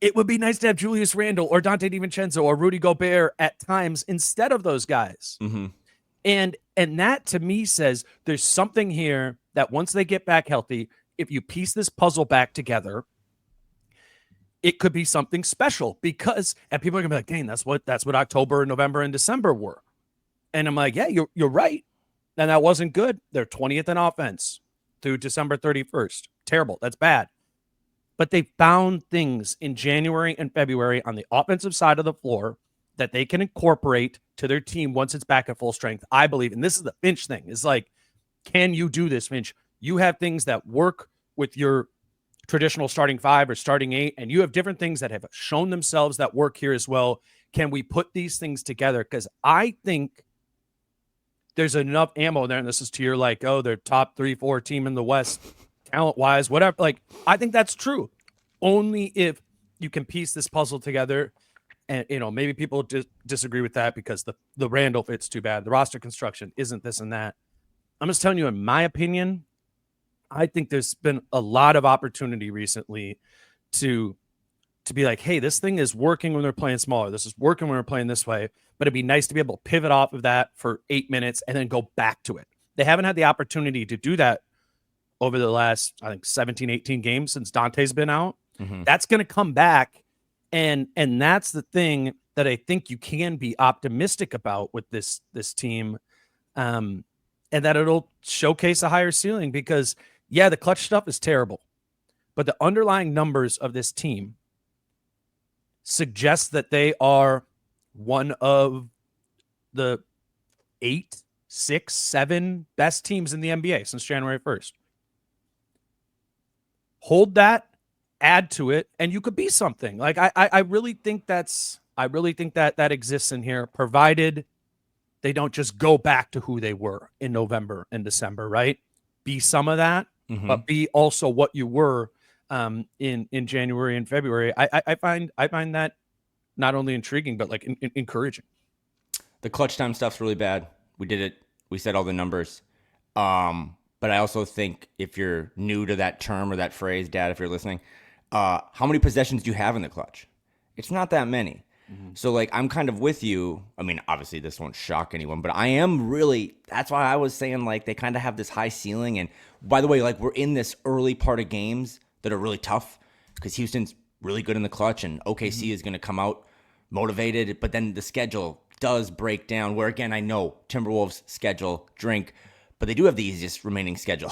it would be nice to have Julius Randle or Dante DiVincenzo or Rudy Gobert at times instead of those guys. Mm-hmm. And that to me says there's something here that once they get back healthy, if you piece this puzzle back together, it could be something special, because, and people are gonna be like, dang, that's what October, November, and December were. And I'm like, yeah, you're right. And that wasn't good. They're 20th in offense through December 31st. Terrible. That's bad. But they found things in January and February on the offensive side of the floor that they can incorporate to their team once it's back at full strength, I believe. And this is the Finch thing. Is like, can you do this, Finch? You have things that work with your traditional starting 5 or starting 8, and you have different things that have shown themselves that work here as well. Can we put these things together? Because I think there's enough ammo there, and this is to your they're top 3-4 team in the West, talent-wise, whatever. I think that's true. Only if you can piece this puzzle together. And, maybe people disagree with that because the Randall fit's too bad. The roster construction isn't this and that. I'm just telling you, in my opinion, I think there's been a lot of opportunity recently to be like, hey, this thing is working when they're playing smaller. This is working when we're playing this way. But it'd be nice to be able to pivot off of that for 8 minutes and then go back to it. They haven't had the opportunity to do that over the last, I think, 17, 18 games since Dante's been out. Mm-hmm. That's going to come back. And that's the thing that I think you can be optimistic about with this team. And that it'll showcase a higher ceiling because, yeah, the clutch stuff is terrible. But the underlying numbers of this team suggest that they are one of the 8, 6, 7 best teams in the NBA since January 1st. hold that, add to it, and you could be something. Like I really think that exists in here, provided they don't just go back to who they were in November and December, right? Be some of that, but be also what you were in January and February. I find that not only intriguing, but like encouraging. The clutch time stuff's really bad. We did it. We said all the numbers. But I also think if you're new to that term or that phrase, Dad, if you're listening, how many possessions do you have in the clutch? It's not that many. So, like, I'm kind of with you. I mean, obviously this won't shock anyone, but I am really, that's why I was saying, like, they kind of have this high ceiling. And by the way, like, we're in this early part of games that are really tough because Houston's really good in the clutch and OKC is going to come out motivated. But then the schedule does break down where, again, I know Timberwolves schedule, drink, but they do have the easiest remaining schedule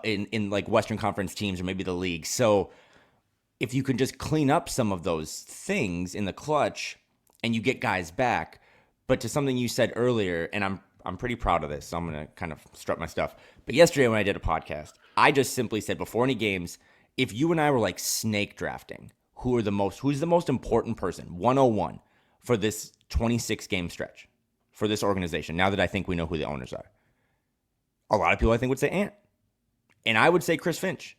in like Western Conference teams or maybe the league. So if you can just clean up some of those things in the clutch and you get guys back, but to something you said earlier, and I'm pretty proud of this, so I'm going to kind of strut my stuff. But yesterday when I did a podcast, I just simply said before any games, if you and I were like snake drafting, who's the most important person, 101, for this 26 game stretch for this organization, now that I think we know who the owners are, a lot of people I think would say Ant. And I would say Chris Finch.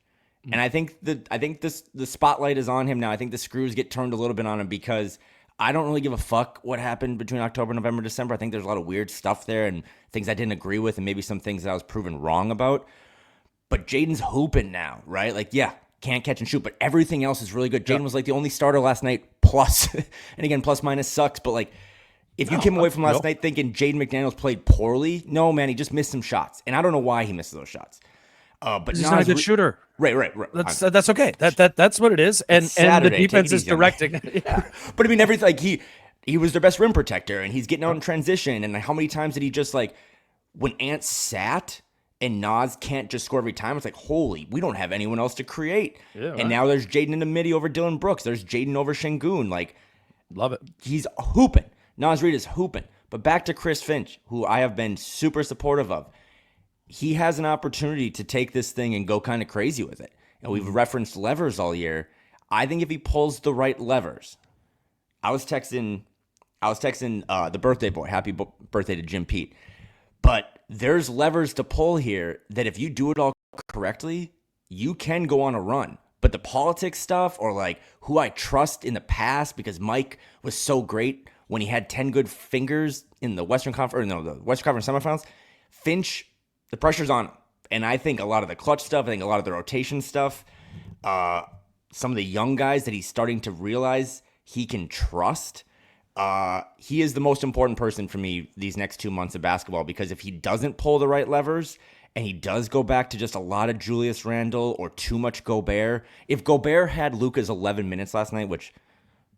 And I think the spotlight is on him now. I think the screws get turned a little bit on him because I don't really give a fuck what happened between October, November, December. I think there's a lot of weird stuff there and things I didn't agree with and maybe some things that I was proven wrong about. But Jaden's hooping now, right? Like, yeah, can't catch and shoot, but everything else is really good. Jaden was like the only starter last night, plus, and again, plus minus sucks, but like, if you came away from last night thinking Jaden McDaniels played poorly, no, man, he just missed some shots. And I don't know why he missed those shots. But he's not a good shooter. Right. That's okay. That's what it is. And the defense is directing. Yeah. But I mean, everything, like he was their best rim protector and he's getting out in transition. And how many times did he just like, when Ant sat and Nas can't just score every time, it's like, holy, we don't have anyone else to create. Yeah, and now there's Jaden in the midi over Dylan Brooks. There's Jaden over Şengün. Like, love it. He's hooping. Nas Reed is hooping. But back to Chris Finch, who I have been super supportive of. He has an opportunity to take this thing and go kind of crazy with it. And we've referenced levers all year. I think if he pulls the right levers, I was texting the birthday boy, happy birthday to Jim Pete. But there's levers to pull here that if you do it all correctly, you can go on a run. But the politics stuff or like who I trust in the past because Mike was so great when he had 10 good fingers in the Western Conference semifinals, Finch, the pressure's on him. And I think a lot of the clutch stuff, I think a lot of the rotation stuff, some of the young guys that he's starting to realize he can trust, he is the most important person for me these next 2 months of basketball because if he doesn't pull the right levers and he does go back to just a lot of Julius Randle or too much Gobert, if Gobert had Luka's 11 minutes last night, which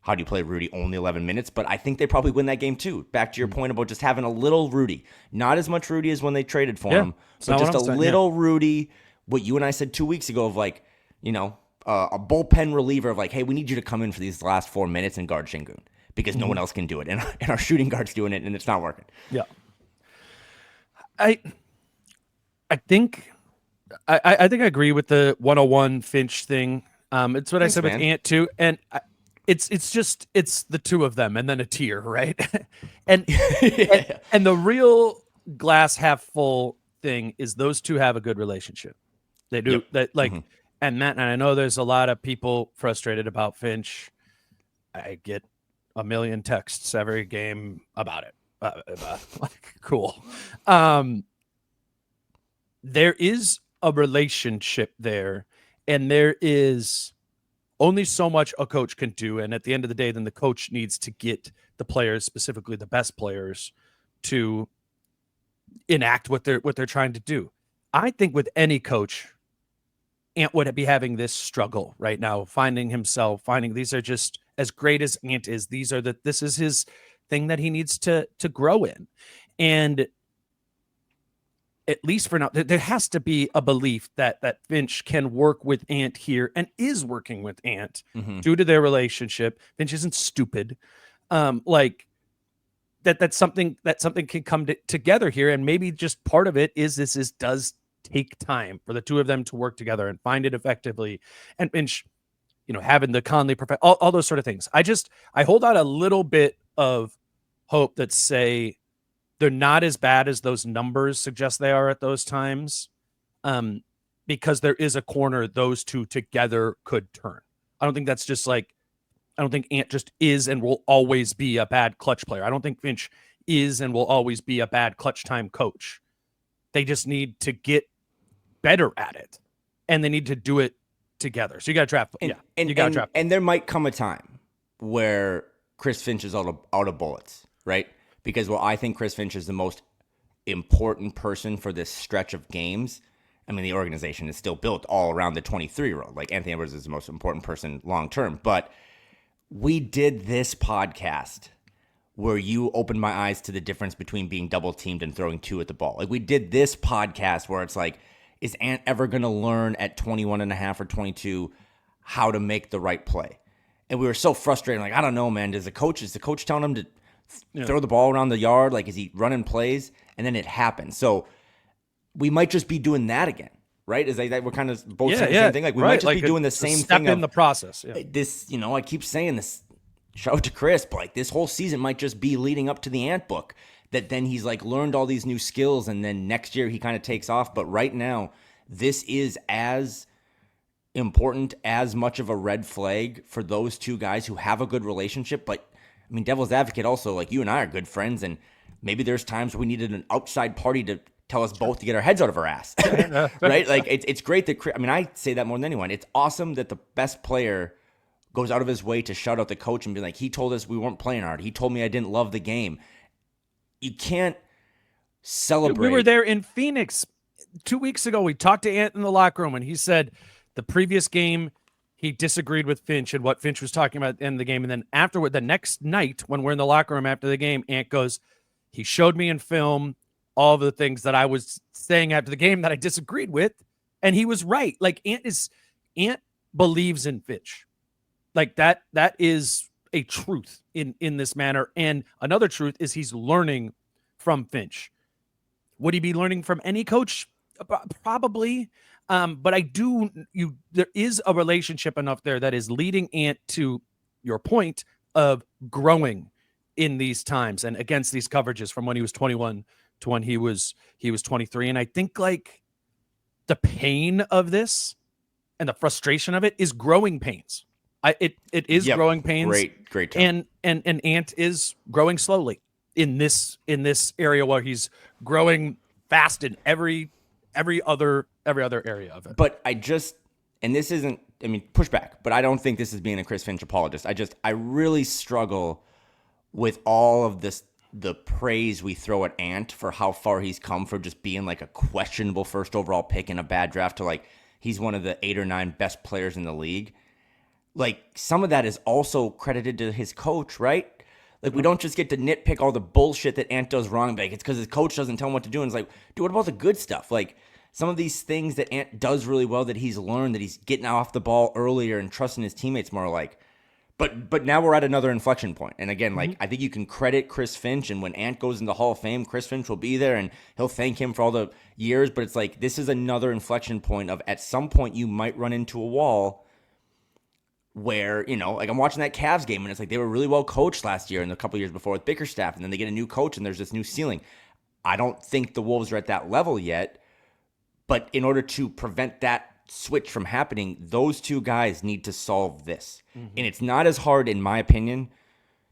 how do you play Rudy only 11 minutes? But I think they probably win that game too. Back to your point about just having a little Rudy. Not as much Rudy as when they traded for him, but just a little Rudy. What you and I said 2 weeks ago of like, a bullpen reliever of like, hey, we need you to come in for these last 4 minutes and guard Şengün because no one else can do it. And our shooting guard's doing it and it's not working. Yeah. I think I agree with the 101 Finch thing. It's what I said with Ant too. And It's the two of them and then a tier, right? and the real glass half full thing is those two have a good relationship. They do and Matt, and I know there's a lot of people frustrated about Finch. I get a million texts every game about it. Cool. There is a relationship there, and there is only so much a coach can do. And at the end of the day, then the coach needs to get the players, specifically the best players, to enact what they're trying to do. I think with any coach, Ant would be having this struggle right now, finding these are just as great as Ant is. This is his thing that he needs to grow in. And at least for now, there has to be a belief that Finch can work with Ant here and is working with Ant due to their relationship. Finch isn't stupid. That's something can come together here. And maybe just part of it is does take time for the two of them to work together and find it effectively. And Finch, having the Conley perfect, all those sort of things. I hold out a little bit of hope that say they're not as bad as those numbers suggest they are at those times, because there is a corner those two together could turn. I don't think Ant just is and will always be a bad clutch player. I don't think Finch is and will always be a bad clutch time coach. They just need to get better at it, and they need to do it together. So you got to draft. And there might come a time where Chris Finch is out of bullets, right? Because I think Chris Finch is the most important person for this stretch of games. I mean, the organization is still built all around the 23-year-old. Like, Anthony Edwards is the most important person long term. But we did this podcast where you opened my eyes to the difference between being double teamed and throwing two at the ball. Like, we did this podcast where it's like, is Ant ever going to learn at 21 and a half or 22 how to make the right play? And we were so frustrated. Like, I don't know, man. Is the coach telling him to throw the ball around the yard? Like, is he running plays? And then it happens. So we might just be doing that again, right? Is we're kind of both saying the same thing. Like, we might just be doing the same step thing in the process. Yeah. This, I keep saying this. Shout out to Chris, but like this whole season might just be leading up to the Ant book. That then he's like learned all these new skills, and then next year he kind of takes off. But right now, this is as important, as much of a red flag for those two guys who have a good relationship. But I mean, devil's advocate also, like, you and I are good friends, and maybe there's times we needed an outside party to tell us both to get our heads out of our ass, right? Like, it's great that, I mean, I say that more than anyone. It's awesome that the best player goes out of his way to shout out the coach and be like, he told us we weren't playing hard. He told me I didn't love the game. You can't celebrate. We were there in Phoenix 2 weeks ago. We talked to Ant in the locker room, and he said the previous game he disagreed with Finch and what Finch was talking about at the end of the game. And then afterward, the next night when we're in the locker room after the game, Ant goes, he showed me in film all of the things that I was saying after the game that I disagreed with, and he was right. Like, Ant believes in Finch. Like, that is a truth in this manner. And another truth is he's learning from Finch. Would he be learning from any coach? Probably. But there is a relationship enough there that is leading Ant to your point of growing in these times and against these coverages from when he was 21 to when he was 23. And I think, like, the pain of this and the frustration of it is growing pains. It is growing pains. Great term. And Ant is growing slowly in this area where he's growing fast in every other area of it. But and this isn't, I mean, pushback, but I don't think this is being a Chris Finch apologist. I really struggle with all of this, the praise we throw at Ant for how far he's come from just being like a questionable first overall pick in a bad draft to like he's one of the 8 or 9 best players in the league. Like, some of that is also credited to his coach, right? Like, we don't just get to nitpick all the bullshit that Ant does wrong. Like, it's because his coach doesn't tell him what to do. And it's like, dude, what about the good stuff? Like, some of these things that Ant does really well that he's learned, that he's getting off the ball earlier and trusting his teammates more, like, but now we're at another inflection point. And again, like, I think you can credit Chris Finch, and when Ant goes into the Hall of Fame, Chris Finch will be there and he'll thank him for all the years. But it's like, this is another inflection point of, at some point you might run into a wall where, like, I'm watching that Cavs game and it's like they were really well coached last year and a couple years before with Bickerstaff, and then they get a new coach and there's this new ceiling. I don't think the Wolves are at that level yet, but in order to prevent that switch from happening, those two guys need to solve this. And it's not as hard, in my opinion,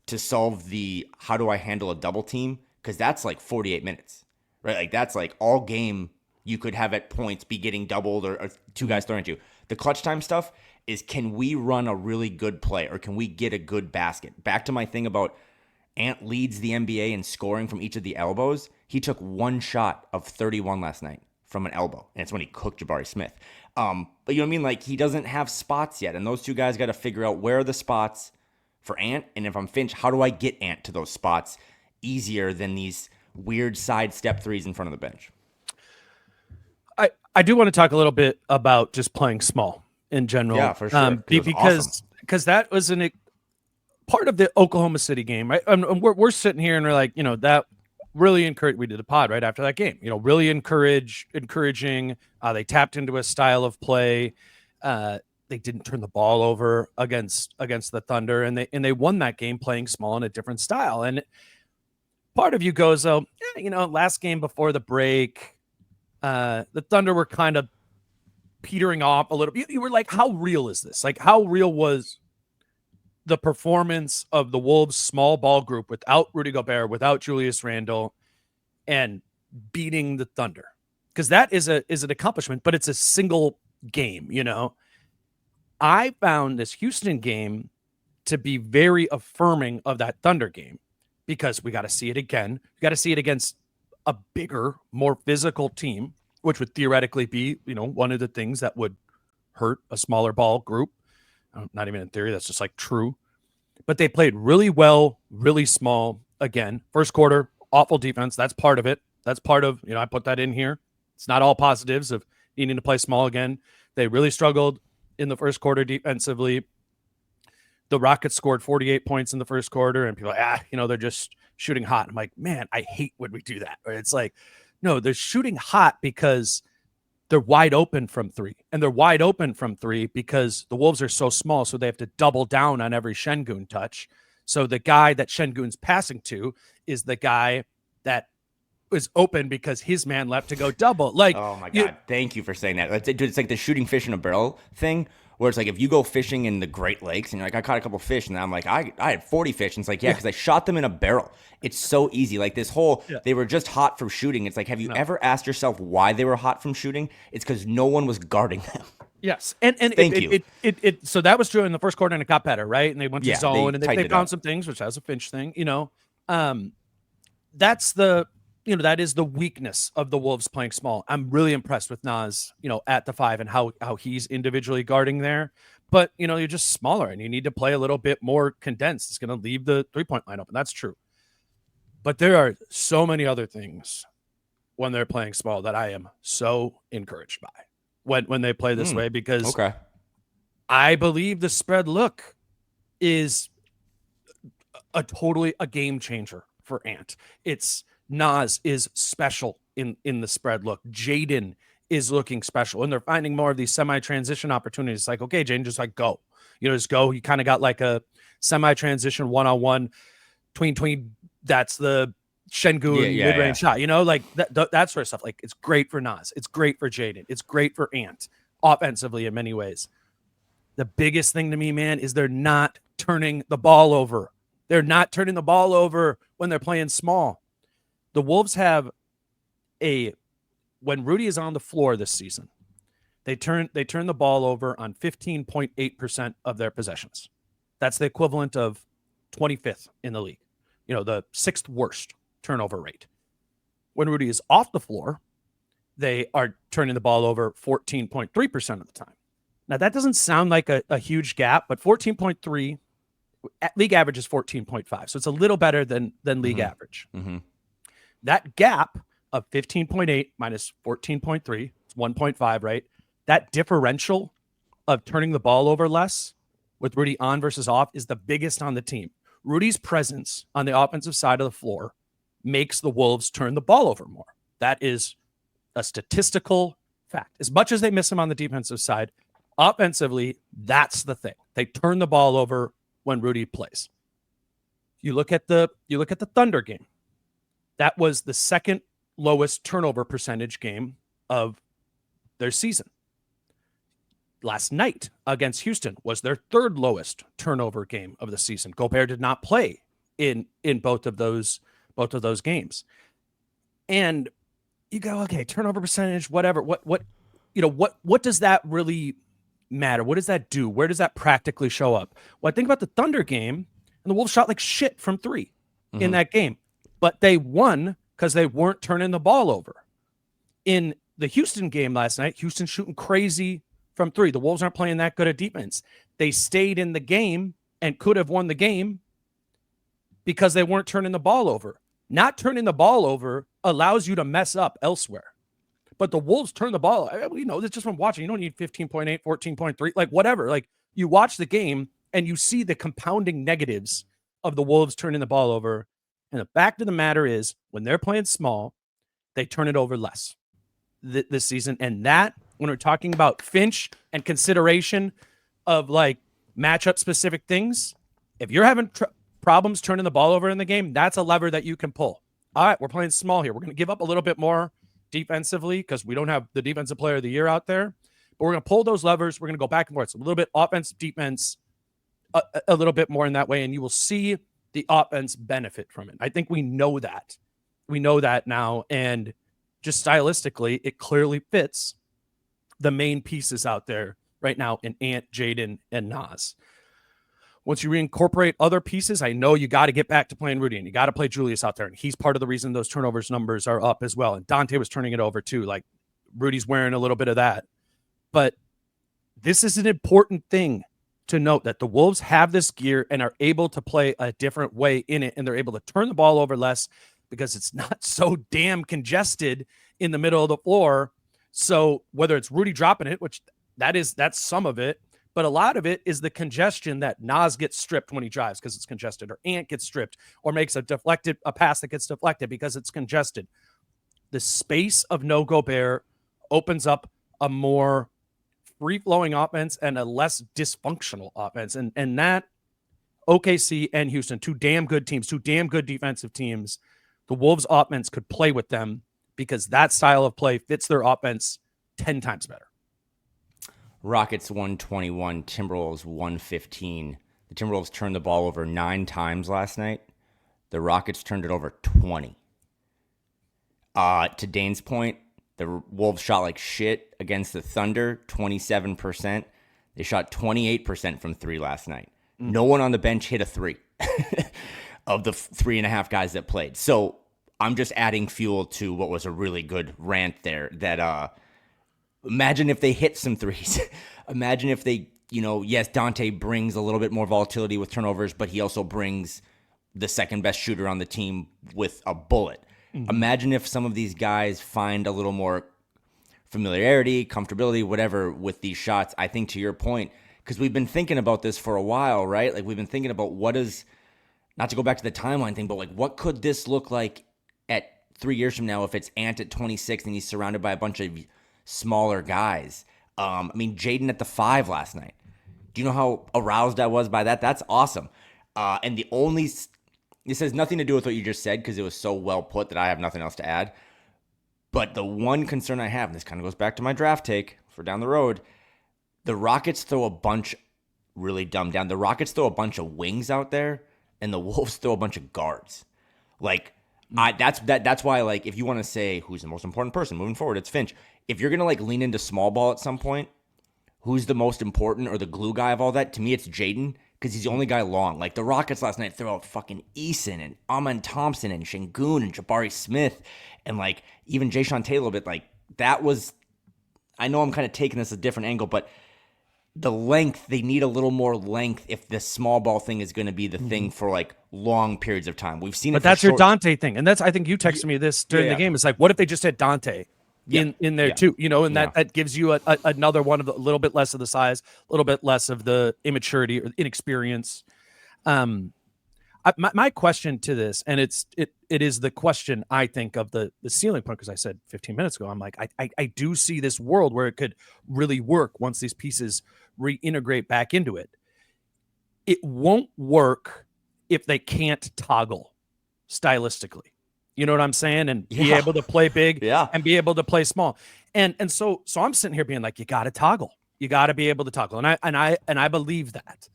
to solve the how do I handle a double team, because that's like 48 minutes, right? Like, that's like all game you could have at points be getting doubled or two guys throwing at you. The clutch time stuff is, can we run a really good play or can we get a good basket? Back to my thing about Ant leads the NBA in scoring from each of the elbows. He took one shot of 31 last night from an elbow, and it's when he cooked Jabari Smith. But you know what I mean? Like, he doesn't have spots yet, and those two guys got to figure out where are the spots for Ant, and if I'm Finch, how do I get Ant to those spots easier than these weird side step threes in front of the bench? I do want to talk a little bit about just playing small in general. Yeah, for sure. Because that was part of the Oklahoma City game, right? And we're sitting here and we're like, that really encourage. We did a pod right after that game. Really encouraging. They tapped into a style of play. They didn't turn the ball over against the Thunder, and they won that game playing small in a different style. And part of you goes, oh, yeah, last game before the break, the Thunder were kind of petering off a little bit. You were like, how real is this? Like, how real was the performance of the Wolves small ball group without Rudy Gobert, without Julius Randle, and beating the Thunder? Because that is an accomplishment, but it's a single game, I found this Houston game to be very affirming of that Thunder game, because we got to see it again. We got to see it against a bigger, more physical team, which would theoretically be, one of the things that would hurt a smaller ball group. Not even in theory, that's just like true. But they played really well, really small. Again, first quarter, awful defense. That's part of it. That's part of, I put that in here. It's not all positives of needing to play small again. They really struggled in the first quarter defensively. The Rockets scored 48 points in the first quarter, and people are like, they're just shooting hot. I'm like, man, I hate when we do that. Or it's like, no, they're shooting hot because they're wide open from three. And they're wide open from three because the Wolves are so small, so they have to double down on every Şengün touch. So the guy that Şengün's passing to is the guy that is open because his man left to go double. Like, oh my God, thank you for saying that. It's like the shooting fish in a barrel thing, where it's like if you go fishing in the Great Lakes and you're like, I caught a couple fish, and I'm like, I had 40 fish. And it's like, yeah, because I shot them in a barrel. It's so easy. Like this whole, they were just hot from shooting. It's like, have you ever asked yourself why they were hot from shooting? It's because no one was guarding them. Yes. And thank you. So that was true in the first quarter, and it got better, right? And they went to zone, and they found some things, which has a Finch thing, that's that is the weakness of the Wolves playing small. I'm really impressed with Naz, at the 5 and how he's individually guarding there. But, you're just smaller and you need to play a little bit more condensed. It's going to leave the 3-point line open. That's true. But there are so many other things when they're playing small that I am so encouraged by when they play this way, because I believe the spread look is a game changer for Ant. Naz is special in the spread look. Jaden is looking special, and they're finding more of these semi-transition opportunities. Like, okay, Jaden, just like go. Just go. You kind of got like a semi-transition one-on-one tween. That's the Şengün mid-range shot. Like that sort of stuff. Like, it's great for Naz. It's great for Jaden. It's great for Ant offensively in many ways. The biggest thing to me, man, is they're not turning the ball over. They're not turning the ball over when they're playing small. The Wolves have when Rudy is on the floor this season, they turn the ball over on 15.8% of their possessions. That's the equivalent of 25th in the league. The 6th worst turnover rate. When Rudy is off the floor, they are turning the ball over 14.3% of the time. Now, that doesn't sound like a huge gap, but 14.3, league average is 14.5. So it's a little better than league average. Mm-hmm. That gap of 15.8 minus 14.3, it's 1.5, right? That differential of turning the ball over less with Rudy on versus off is the biggest on the team. Rudy's presence on the offensive side of the floor makes the Wolves turn the ball over more. That is a statistical fact. As much as they miss him on the defensive side, offensively, that's the thing. They turn the ball over when Rudy plays. You look at the Thunder game. That was the second lowest turnover percentage game of their season. Last night against Houston was their third lowest turnover game of the season. Gobert did not play in both of those games. And you go, okay, turnover percentage, whatever. What does that really matter? What does that do? Where does that practically show up? Well, I think about the Thunder game, and the Wolves shot like shit from 3 in that game. But they won because they weren't turning the ball over. In the Houston game last night, Houston shooting crazy from 3. The Wolves aren't playing that good at defense. They stayed in the game and could have won the game because they weren't turning the ball over. Not turning the ball over allows you to mess up elsewhere. But the Wolves turn the ball. We know this just from watching. You don't need 15.8, 14.3, like whatever. Like, you watch the game and you see the compounding negatives of the Wolves turning the ball over. And the fact of the matter is, when they're playing small, they turn it over less this season. And that, when we're talking about Finch and consideration of like matchup specific things, if you're having problems turning the ball over in the game, that's a lever that you can pull. All right, we're playing small here. We're going to give up a little bit more defensively because we don't have the defensive player of the year out there. But we're going to pull those levers. We're going to go back and forth. So a little bit offense, defense, a little bit more in that way. And you will see the offense benefit from it. I think we know that. We know that now. And just stylistically, it clearly fits the main pieces out there right now in Ant, Jaden, and Nas. Once you reincorporate other pieces, I know you got to get back to playing Rudy, and you got to play Julius out there. And he's part of the reason those turnovers numbers are up as well. And Dante was turning it over too. Like Rudy's wearing a little bit of that. But this is an important thing to note, that the Wolves have this gear and are able to play a different way in it. And they're able to turn the ball over less because it's not so damn congested in the middle of the floor. So whether it's Rudy dropping it, which that's some of it, but a lot of it is the congestion that Nas gets stripped when he drives because it's congested, or Ant gets stripped, or makes a pass that gets deflected because it's congested. The space of no Gobert opens up a more free-flowing offense and a less dysfunctional offense. And that OKC and Houston, two damn good teams, two damn good defensive teams, the Wolves offense could play with them because that style of play fits their offense 10 times better. Rockets 121, Timberwolves 115. The Timberwolves turned the ball over 9 times last night. The Rockets turned it over 20. To Dane's point, the Wolves shot like shit against the Thunder, 27%. They shot 28% from 3 last night. No one on the bench hit a 3 of the 3.5 guys that played. So I'm just adding fuel to what was a really good rant there that imagine if they hit some threes. Imagine if they, yes, Dante brings a little bit more volatility with turnovers, but he also brings the second best shooter on the team with a bullet. Mm-hmm. Imagine if some of these guys find a little more familiarity, comfortability, whatever with these shots. I think to your point, because we've been thinking about this for a while, right? Like we've been thinking about not to go back to the timeline thing, but like what could this look like at 3 years from now if it's Ant at 26 and he's surrounded by a bunch of smaller guys. Jaden at the 5 last night. Do you know how aroused I was by that? That's awesome. And this has nothing to do with what you just said because it was so well put that I have nothing else to add. But the one concern I have, and this kind of goes back to my draft take for down the road, the Rockets throw a bunch really dumbed down. The Rockets throw a bunch of wings out there, and the Wolves throw a bunch of guards. That's why, like, if you want to say who's the most important person moving forward, it's Finch. If you're gonna lean into small ball at some point, who's the most important or the glue guy of all that? To me, it's Jaden because he's the only guy long. Like the Rockets last night throw out fucking Eason and Amen Thompson and Şengün and Jabari Smith and like even Jayshawn Taylor a bit. Like that was. I know I'm kind of taking this a different angle, but the length, they need a little more length if the small ball thing is going to be the thing for like long periods of time. We've seen it. But that's your Dante thing. And I think you texted me this during the game. It's like, what if they just had Dante in there too, and that gives you another one of a little bit less of the size, a little bit less of the immaturity or inexperience. My question to this, and it is the question I think of the ceiling point, because I said 15 minutes ago, I'm like, I do see this world where it could really work once these pieces reintegrate back into it. It won't work if they can't toggle stylistically. You know what I'm saying? And be able to play big and be able to play small. And so I'm sitting here being like, you got to toggle. You got to be able to toggle. And I believe that.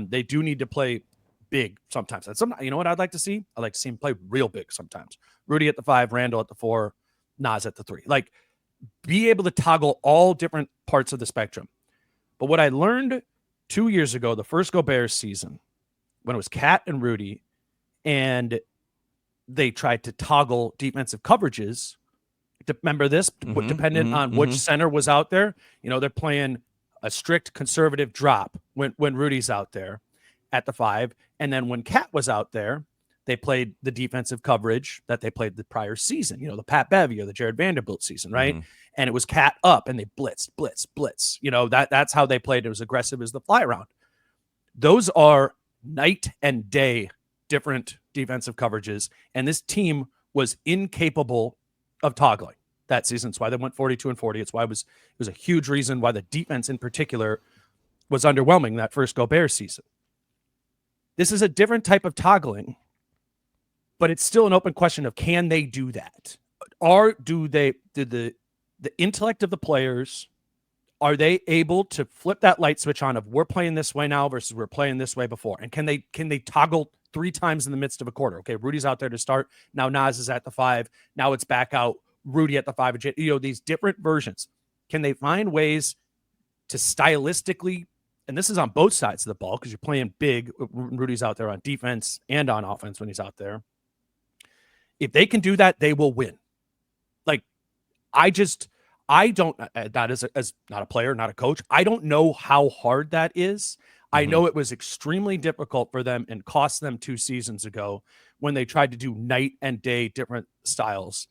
They do need to play big sometimes. And you know what I'd like to see? I'd like to see him play real big sometimes. Rudy at the 5, Randle at the 4, Nas at the 3. Like, be able to toggle all different parts of the spectrum. But what I learned 2 years ago, the first Gobert season, when it was Cat and Rudy, and they tried to toggle defensive coverages. Remember this? Dependent on which center was out there. They're playing a strict conservative drop when Rudy's out there at the 5. And then when Cat was out there, they played the defensive coverage that they played the prior season, the Pat Bev or the Jared Vanderbilt season, right? And it was Cat up and they blitz. That's how they played. It was aggressive as the fly around. Those are night and day different defensive coverages, and this team was incapable of toggling that season. It's why they went 42-40. It's why it was a huge reason why the defense in particular was underwhelming that first Gobert season. This is a different type of toggling, but it's still an open question of can they do that? Do the intellect of the players, are they able to flip that light switch on of we're playing this way now versus we're playing this way before? And can they toggle 3 times in the midst of a quarter? Okay, Rudy's out there to start. Now Nas is at the 5. Now it's back out. Rudy at the 5. These different versions. Can they find ways to stylistically, and this is on both sides of the ball because you're playing big. Rudy's out there on defense and on offense when he's out there. If they can do that, they will win. Like, I don't, that is as not a player, not a coach. I don't know how hard that is. I know it was extremely difficult for them and cost them 2 seasons ago when they tried to do night and day different styles.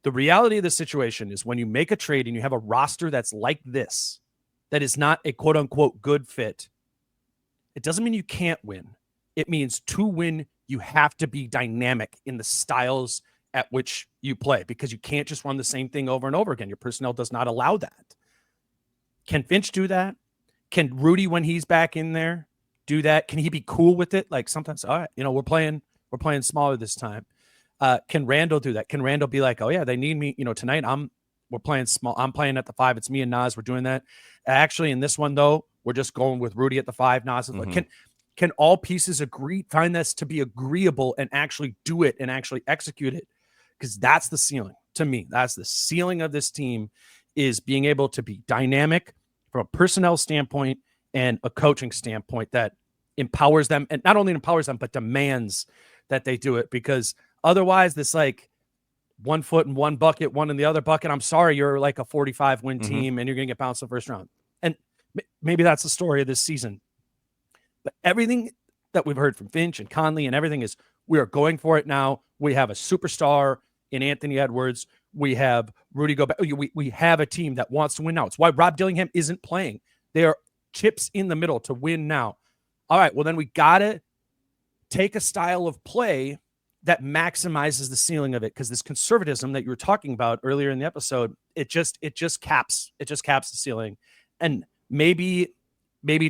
The reality of the situation is when you make a trade and you have a roster that's like this, that is not a quote unquote good fit, it doesn't mean you can't win. It means to win, you have to be dynamic in the styles at which you play because you can't just run the same thing over and over again. Your personnel does not allow that. Can Finch do that? Can Rudy, when he's back in there, do that? Can he be cool with it? Like sometimes, all right, we're playing smaller this time. Can Randle do that? Can Randle be like, oh yeah, they need me, tonight we're playing small. I'm playing at the 5. It's me and Nas. We're doing that. Actually, in this one though, we're just going with Rudy at the 5. Nas is like, can all pieces find this to be agreeable and actually do it and actually execute it? Because that's the ceiling to me. That's the ceiling of this team, is being able to be dynamic from a personnel standpoint and a coaching standpoint that empowers them, and not only empowers them, but demands that they do it. Because otherwise, this like 1 foot in one bucket, one in the other bucket. I'm sorry, you're like a 45 win team and you're going to get bounced in the first round. And maybe that's the story of this season. But everything that we've heard from Finch and Conley and everything is we are going for it now. We have a superstar in Anthony Edwards. We have Rudy Gobert. We have a team that wants to win now. It's why Rob Dillingham isn't playing. They are chips in the middle to win now. All right, well, then we got to take a style of play that maximizes the ceiling of it, because this conservatism that you were talking about earlier in the episode, it just caps the ceiling. And maybe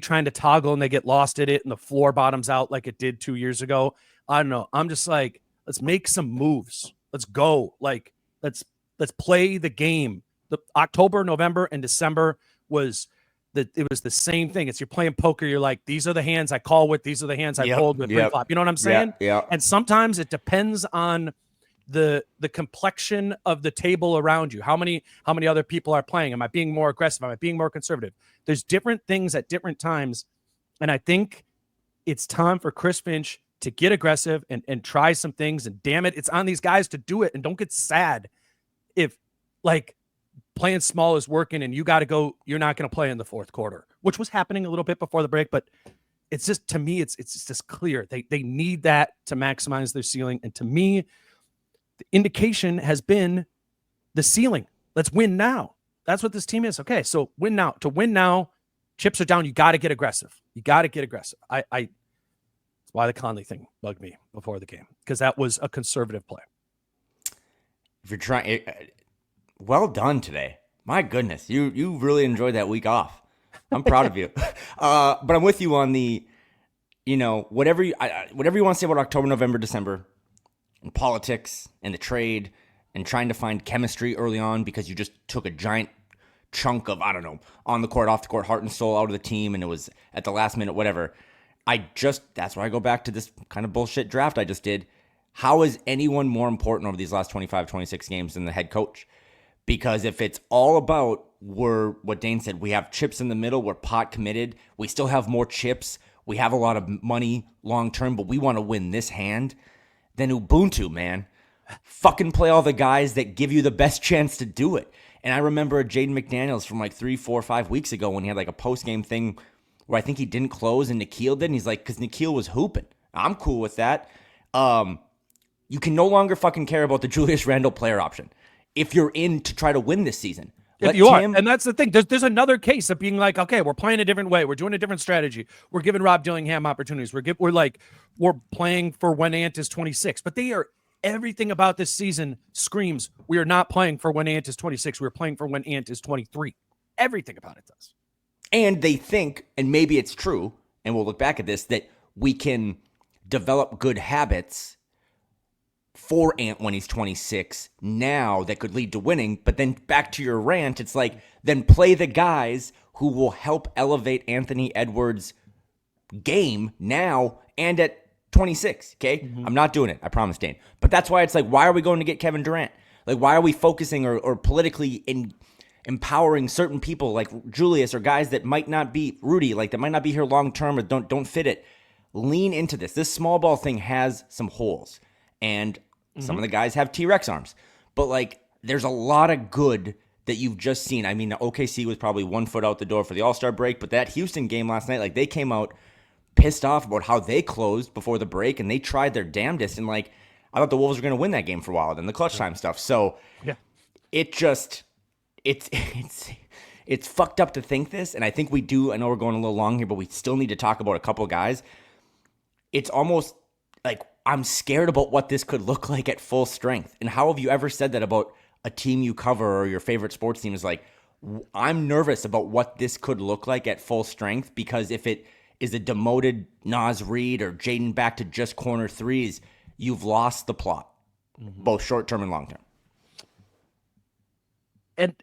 trying to toggle and they get lost at it and the floor bottoms out like it did 2 years ago. I don't know. I'm just like, let's make some moves. Let's go. Like, let's play the game. The October, November, and December was the same thing. It's you're playing poker. You're like, these are the hands I call with. These are the hands I fold with. Flop. You know what I'm saying? Yeah. And sometimes it depends on the complexion of the table around you. How many other people are playing? Am I being more aggressive? Am I being more conservative? There's different things at different times. And I think it's time for Chris Finch to get aggressive and try some things. And damn it, it's on these guys to do it. And don't get sad if like playing small is working and you got to go, you're not going to play in the fourth quarter, which was happening a little bit before the break. But it's just, to me, it's just clear. They need that to maximize their ceiling. And to me, the indication has been the ceiling. Let's win now. That's what this team is. Okay, so win now. To win now, chips are down. You got to get aggressive. It's why the Conley thing bugged me before the game, because that was a conservative play. If you're trying, well done today. My goodness, you really enjoyed that week off. I'm proud of you. But I'm with you on the, whatever you want to say about October, November, December, and politics and the trade and trying to find chemistry early on because you just took a giant chunk of, I don't know, on the court, off the court, heart and soul out of the team, and it was at the last minute, whatever. That's where I go back to this kind of bullshit draft I just did. How is anyone more important over these last 25, 26 games than the head coach? Because if it's all about what Dane said, we have chips in the middle, we're pot committed, we still have more chips, we have a lot of money long term, but we want to win this hand, then Ubuntu, man. Fucking play all the guys that give you the best chance to do it. And I remember Jaden McDaniels from like 3, 4, 5 weeks ago when he had like a post-game thing where I think he didn't close and Nikhil did. And he's like, because Nikhil was hooping. I'm cool with that. You can no longer fucking care about the Julius Randle player option if you're in to try to win this season. If you are, and that's the thing. There's another case of being like, okay, we're playing a different way. We're doing a different strategy. We're giving Rob Dillingham opportunities. We're playing for when Ant is 26. But everything about this season screams we are not playing for when Ant is 26. We're playing for when Ant is 23. Everything about it does. And they think, and maybe it's true, and we'll look back at this, that we can develop good habits for Ant when he's 26 now that could lead to winning. But then back to your rant, it's like, then play the guys who will help elevate Anthony Edwards' game now and at 26, okay? Mm-hmm. I'm not doing it, I promise, Dane. But that's why it's like, why are we going to get Kevin Durant? Like, why are we focusing or politically empowering certain people like Julius or guys that might not be Rudy, like that might not be here long term or don't fit it? Lean into this. This small ball thing has some holes. And some of the guys have T-Rex arms. But, like, there's a lot of good that you've just seen. I mean, the OKC was probably 1 foot out the door for the All-Star break. But that Houston game last night, like, they came out pissed off about how they closed before the break. And they tried their damnedest. And, like, I thought the Wolves were going to win that game for a while. Then the clutch time stuff. So, yeah, it just, it's fucked up to think this. And I think we do. I know we're going a little long here, but we still need to talk about a couple guys. It's almost like, I'm scared about what this could look like at full strength. And how have you ever said that about a team you cover or your favorite sports team? Is like, I'm nervous about what this could look like at full strength, because if it is a demoted Naz Reid or Jaden back to just corner threes, you've lost the plot, both short-term and long-term. And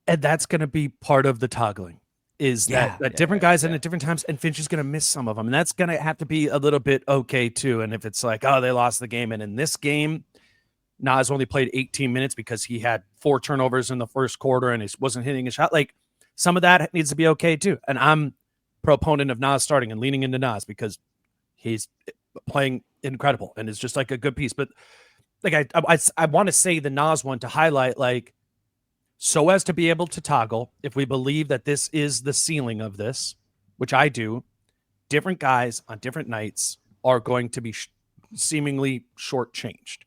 that's going to be part of the toggling. Is that different guys in at different times, and Finch is going to miss some of them. And that's going to have to be a little bit okay, too. And if it's like, oh, they lost the game, and in this game, Naz only played 18 minutes because he had 4 turnovers in the first quarter and he wasn't hitting a shot. Like, some of that needs to be okay, too. And I'm proponent of Naz starting and leaning into Naz because he's playing incredible and it's just like a good piece. But, like, I want to say the Naz one to highlight, like, so as to be able to toggle, if we believe that this is the ceiling of this, which I do, different guys on different nights are going to be seemingly shortchanged.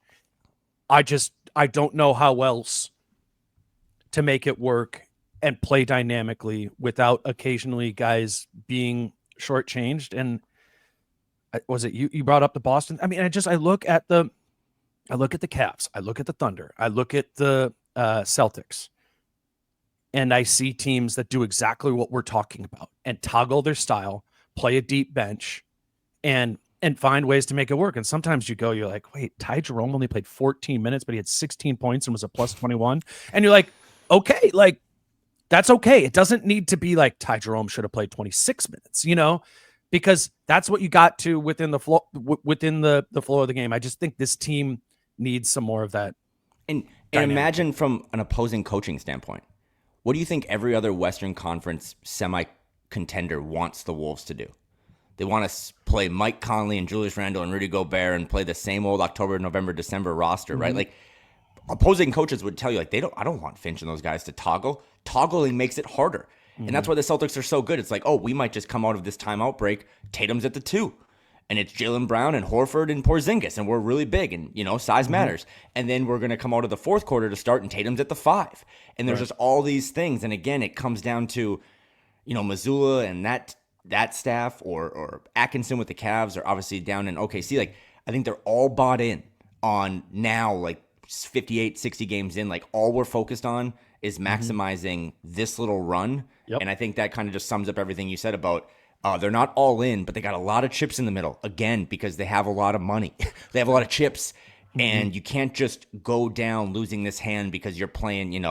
I don't know how else to make it work and play dynamically without occasionally guys being shortchanged. And was it you brought up the Boston? I mean, I look at the Cavs, I look at the Thunder, I look at the Celtics. And I see teams that do exactly what we're talking about and toggle their style, play a deep bench, and find ways to make it work. And sometimes you're like, wait, Ty Jerome only played 14 minutes, but he had 16 points and was a plus 21. And you're like, okay, like, that's okay. It doesn't need to be like Ty Jerome should have played 26 minutes, because that's what you got to within the flow of the game. I just think this team needs some more of that. And imagine from an opposing coaching standpoint, what do you think every other Western Conference semi-contender wants the Wolves to do? They want to play Mike Conley and Julius Randle and Rudy Gobert and play the same old October, November, December roster, right? Like, opposing coaches would tell you, like, I don't want Finch and those guys to toggle. Toggling makes it harder. And that's why the Celtics are so good. It's like, oh, we might just come out of this timeout break, Tatum's at the 2. And it's Jaylen Brown and Horford and Porzingis, and we're really big, and, size matters. And then we're going to come out of the fourth quarter to start, and Tatum's at the 5. And there's just all these things. And again, it comes down to, Missoula and that staff, or Atkinson with the Cavs, are obviously down in OKC. Like, I think they're all bought in on now, like 58, 60 games in. Like, all we're focused on is maximizing this little run. Yep. And I think that kind of just sums up everything you said about, they're not all in, but they got a lot of chips in the middle, again, because they have a lot of money. They have a lot of chips, and you can't just go down losing this hand because you're playing,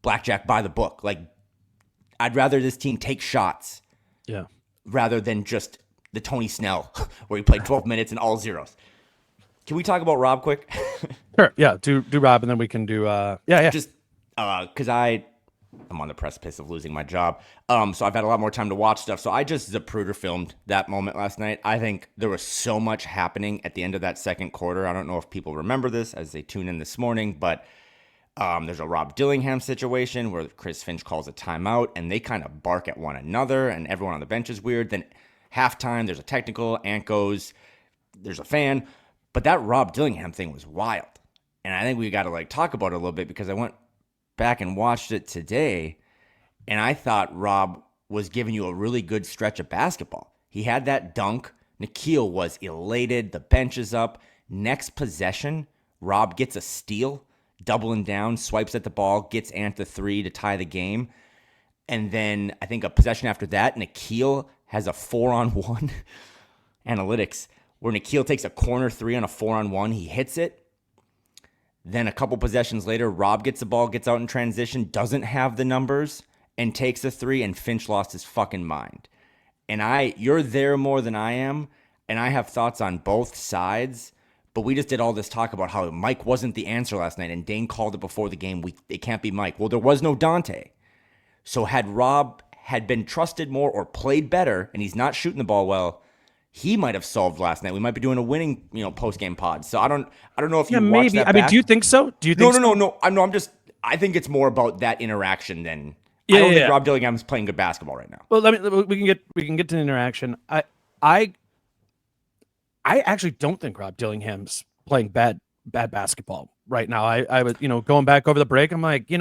blackjack by the book. Like, I'd rather this team take shots rather than just the Tony Snell where he played 12 minutes and all zeros. Can we talk about Rob quick? Sure, yeah, do Rob, and then we can do, Just because I'm on the precipice of losing my job. So I've had a lot more time to watch stuff. So I just Zapruder filmed that moment last night. I think there was so much happening at the end of that second quarter. I don't know if people remember this as they tune in this morning, but there's a Rob Dillingham situation where Chris Finch calls a timeout and they kind of bark at one another and everyone on the bench is weird. Then halftime, there's a technical, Ant goes, there's a fan. But that Rob Dillingham thing was wild. And I think we got to talk about it a little bit because I went back and watched it today, and I thought Rob was giving you a really good stretch of basketball. He had that dunk. Nikhil was elated. The bench is up. Next possession, Rob gets a steal, doubling down, swipes at the ball, gets Ant the three to tie the game. And then I think a possession after that, Nikhil has a 4-on-1 analytics where Nikhil takes a corner three on a 4-on-1. He hits it. Then a couple possessions later, Rob gets the ball, gets out in transition, doesn't have the numbers, and takes a three, and Finch lost his fucking mind. And you're there more than I am, and I have thoughts on both sides, but we just did all this talk about how Mike wasn't the answer last night, and Dane called it before the game. It can't be Mike. Well, there was no Dante. So had Rob had been trusted more or played better, and he's not shooting the ball well, he might have solved last night. We might be doing a winning, post-game pod. So I don't know if you watched that back. I mean, do you think so? Do you think No. I think it's more about that interaction than Yeah, I don't yeah, think Rob Dillingham's playing good basketball right now. Well, we can get to the interaction. I actually don't think Rob Dillingham's playing bad basketball right now. I was going back over the break. I'm like,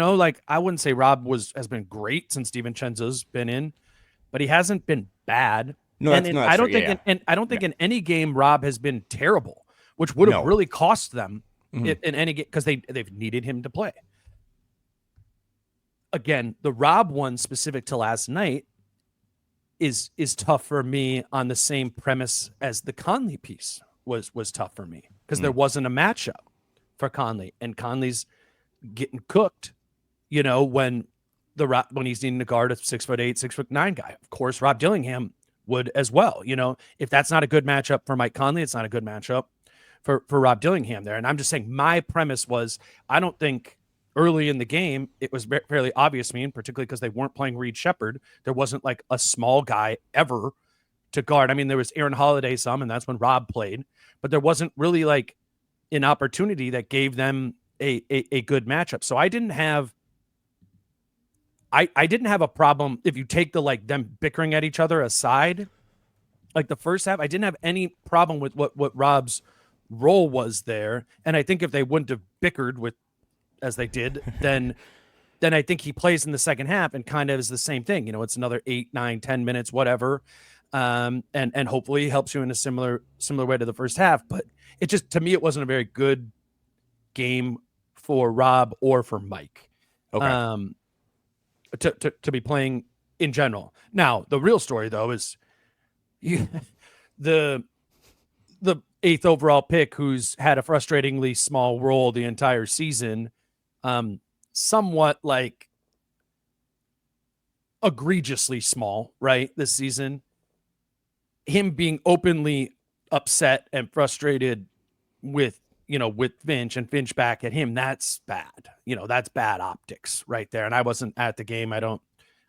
I wouldn't say Rob has been great since DiVincenzo's been in, but he hasn't been bad. No, and that's I don't true. think I don't think in any game Rob has been terrible, which would have really cost them in any game because they've needed him to play. Again, the Rob one specific to last night is tough for me on the same premise as the Conley piece was tough for me because there wasn't a matchup for Conley, and Conley's getting cooked, when he's needing to guard a 6'8", 6'9" guy. Of course, Rob Dillingham would as well. If that's not a good matchup for Mike Conley, it's not a good matchup for Rob Dillingham there. And I'm just saying my premise was I don't think early in the game it was fairly obvious to me, and particularly because they weren't playing Reed Shepherd, there wasn't like a small guy ever to guard. I mean, there was Aaron Holiday some, and that's when Rob played, but there wasn't really like an opportunity that gave them a good matchup. So I didn't have a problem if you take the like them bickering at each other aside. Like the first half, I didn't have any problem with what Rob's role was there. And I think if they wouldn't have bickered with as they did, then I think he plays in the second half and kind of is the same thing. It's another 8, 9, 10 minutes, whatever. And hopefully helps you in a similar way to the first half. But it just, to me, it wasn't a very good game for Rob or for Mike. Okay. To be playing in general. Now, the real story though is the 8th overall pick who's had a frustratingly small role the entire season, somewhat like egregiously small, right? This season, him being openly upset and frustrated with Finch and Finch back at him, that's bad. That's bad optics right there. And I wasn't at the game. I don't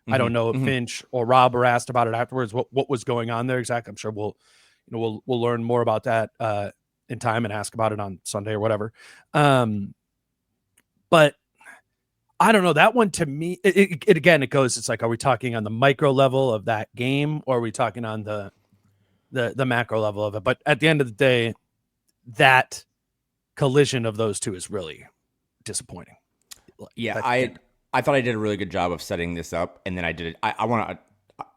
know if Finch or Rob were asked about it afterwards, what was going on there exactly. I'm sure we'll learn more about that in time and ask about it on Sunday or whatever. But I don't know, that one to me, it goes, it's like, are we talking on the micro level of that game or are we talking on the macro level of it? But at the end of the day, that collision of those two is really disappointing. Yeah, I thought I did a really good job of setting this up, and then I did it. I want to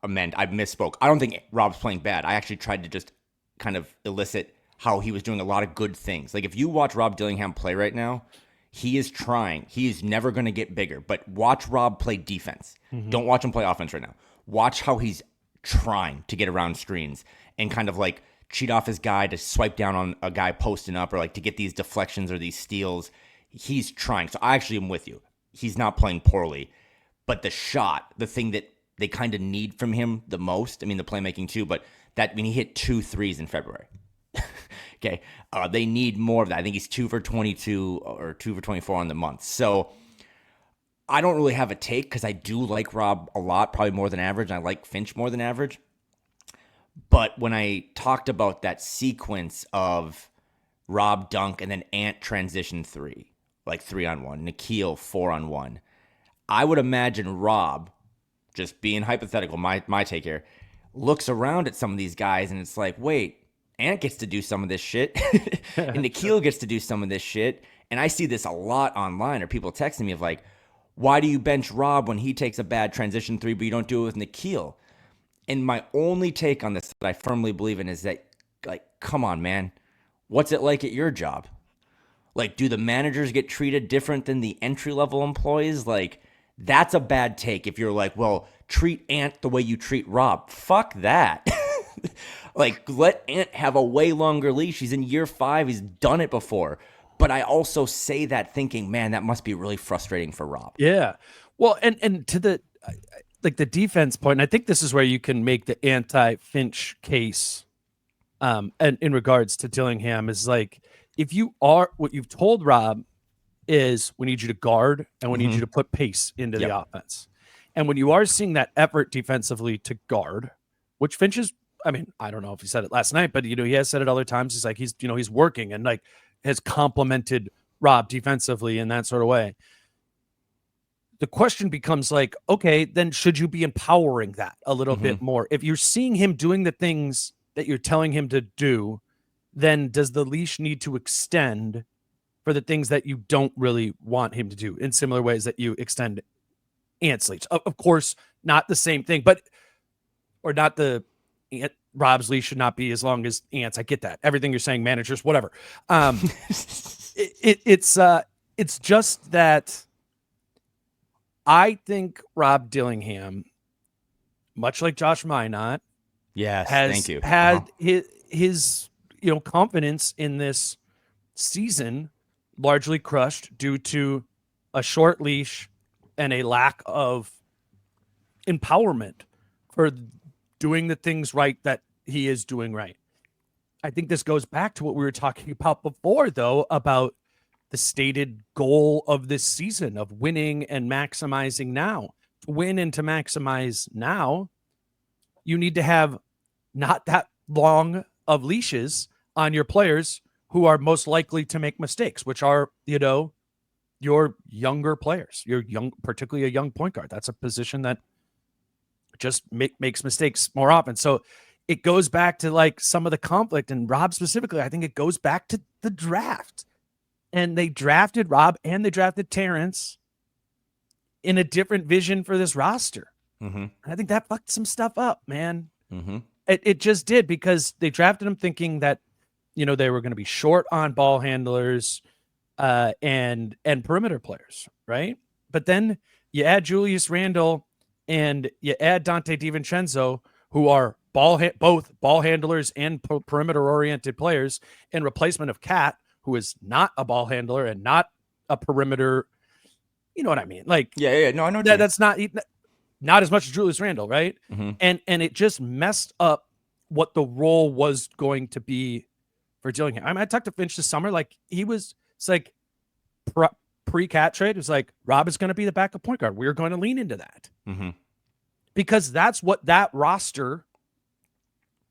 amend. I misspoke. I don't think Rob's playing bad. I actually tried to just kind of elicit how he was doing a lot of good things. Like if you watch Rob Dillingham play right now, he is trying. He is never going to get bigger. But watch Rob play defense. Don't watch him play offense right now. Watch how he's trying to get around screens and kind of like cheat off his guy to swipe down on a guy posting up or like to get these deflections or these steals. He's trying. So I actually am with you. He's not playing poorly. But the shot, the thing that they kind of need from him the most, I mean, the playmaking too, but he hit 2 threes in February. Okay. They need more of that. I think he's 2 for 22 or 2 for 24 on the month. So I don't really have a take because I do like Rob a lot, probably more than average. And I like Finch more than average. But when I talked about that sequence of Rob dunk and then Ant transition 3, like 3-on-1, Nikhil 4-on-1, I would imagine Rob, just being hypothetical, my take here, looks around at some of these guys and it's like, wait, Ant gets to do some of this shit and Nikhil gets to do some of this shit. And I see this a lot online or people texting me of like, Why do you bench Rob when he takes a bad transition three, but you don't do it with Nikhil? And my only take on this that I firmly believe in is that, like, come on, man. What's it like at your job? Like, do the managers get treated different than the entry-level employees? Like, that's a bad take if you're like, well, treat Ant the way you treat Rob. Fuck that. Like, let Ant have a way longer leash. He's in year 5. He's done it before. But I also say that thinking, man, that must be really frustrating for Rob. Yeah. Well, and to the like the defense point, and I think this is where you can make the anti-Finch case and in regards to Dillingham is like, if you are, what you've told Rob is we need you to guard and we need you to put pace into the offense. And when you are seeing that effort defensively to guard, which Finch is, I mean, I don't know if he said it last night, but, he has said it other times. He's like, he's working and like has complimented Rob defensively in that sort of way. The question becomes like, okay, then should you be empowering that a little bit more? If you're seeing him doing the things that you're telling him to do, then does the leash need to extend for the things that you don't really want him to do in similar ways that you extend Ant's leash? Of course, not the same thing, or not the Rob's leash should not be as long as Ant's. I get that. Everything you're saying, managers, whatever. It's just that I think Rob Dillingham, much like Josh Minot, Thank you. had his confidence in this season largely crushed due to a short leash and a lack of empowerment for doing the things right that he is doing right. I think this goes back to what we were talking about before, though, about the stated goal of this season of winning and maximizing now. To win and to maximize now, you need to have not that long of leashes on your players who are most likely to make mistakes, which are, your younger players, particularly a young point guard. That's a position that just makes mistakes more often. So it goes back to like some of the conflict, and Rob specifically, I think it goes back to the draft. And they drafted Rob and they drafted Terrence in a different vision for this roster. I think that fucked some stuff up, man. It just did, because they drafted him thinking that, they were going to be short on ball handlers and perimeter players, right? But then you add Julius Randle and you add Dante DiVincenzo, who are both ball handlers and perimeter-oriented players, in replacement of Cat, who is not a ball handler and not a perimeter. You know what I mean? Like, No, I know that's not as much as Julius Randle, right? And it just messed up what the role was going to be for Dillingham. I mean, I talked to Finch this summer. Like, it's like pre-Cat trade. It was like, Rob is going to be the backup point guard. We're going to lean into that because that's what that roster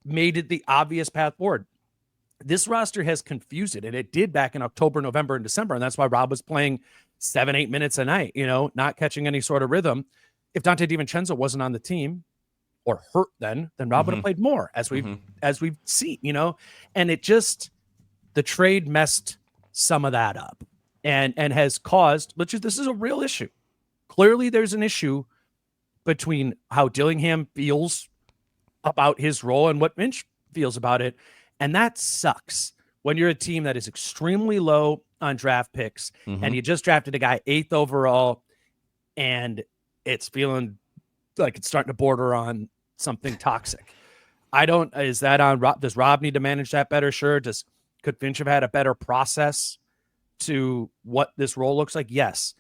made it the obvious path forward. This roster has confused it, and it did back in October, November, and December, and that's why Rob was playing 7-8 minutes a night, not catching any sort of rhythm. If Dante DiVincenzo wasn't on the team or hurt then Rob would have played more, as we've seen, and it just, the trade messed some of that up and has caused, this is a real issue. Clearly there's an issue between how Dillingham feels about his role and what Finch feels about it. And that sucks when you're a team that is extremely low on draft picks and you just drafted a guy 8th overall and it's feeling like it's starting to border on something toxic. Is that on Rob? Does Rob need to manage that better? Sure. Could Finch have had a better process to what this role looks like? Yes.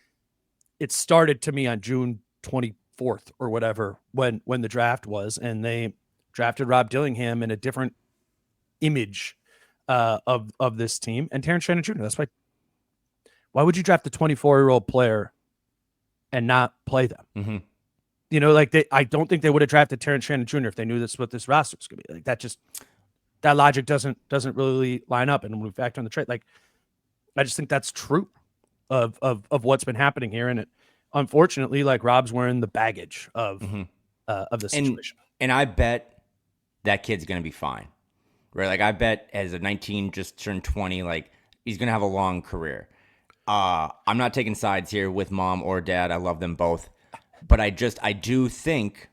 It started to me on June 24th or whatever, when the draft was, and they drafted Rob Dillingham in a different image of this team, and Terrence Shannon Jr. That's why would you draft a 24-year-old player and not play them? I don't think they would have drafted Terrence Shannon Jr. if they knew what this roster was going to be. Like, that logic doesn't really line up. And when we factor in the trade, like, I just think that's true of what's been happening here. And it, unfortunately, like, Rob's wearing the baggage of the situation. And I bet that kid's going to be fine. Right, like, I bet as a 19, just turned 20, like, he's going to have a long career. I'm not taking sides here with mom or dad. I love them both. But I do think,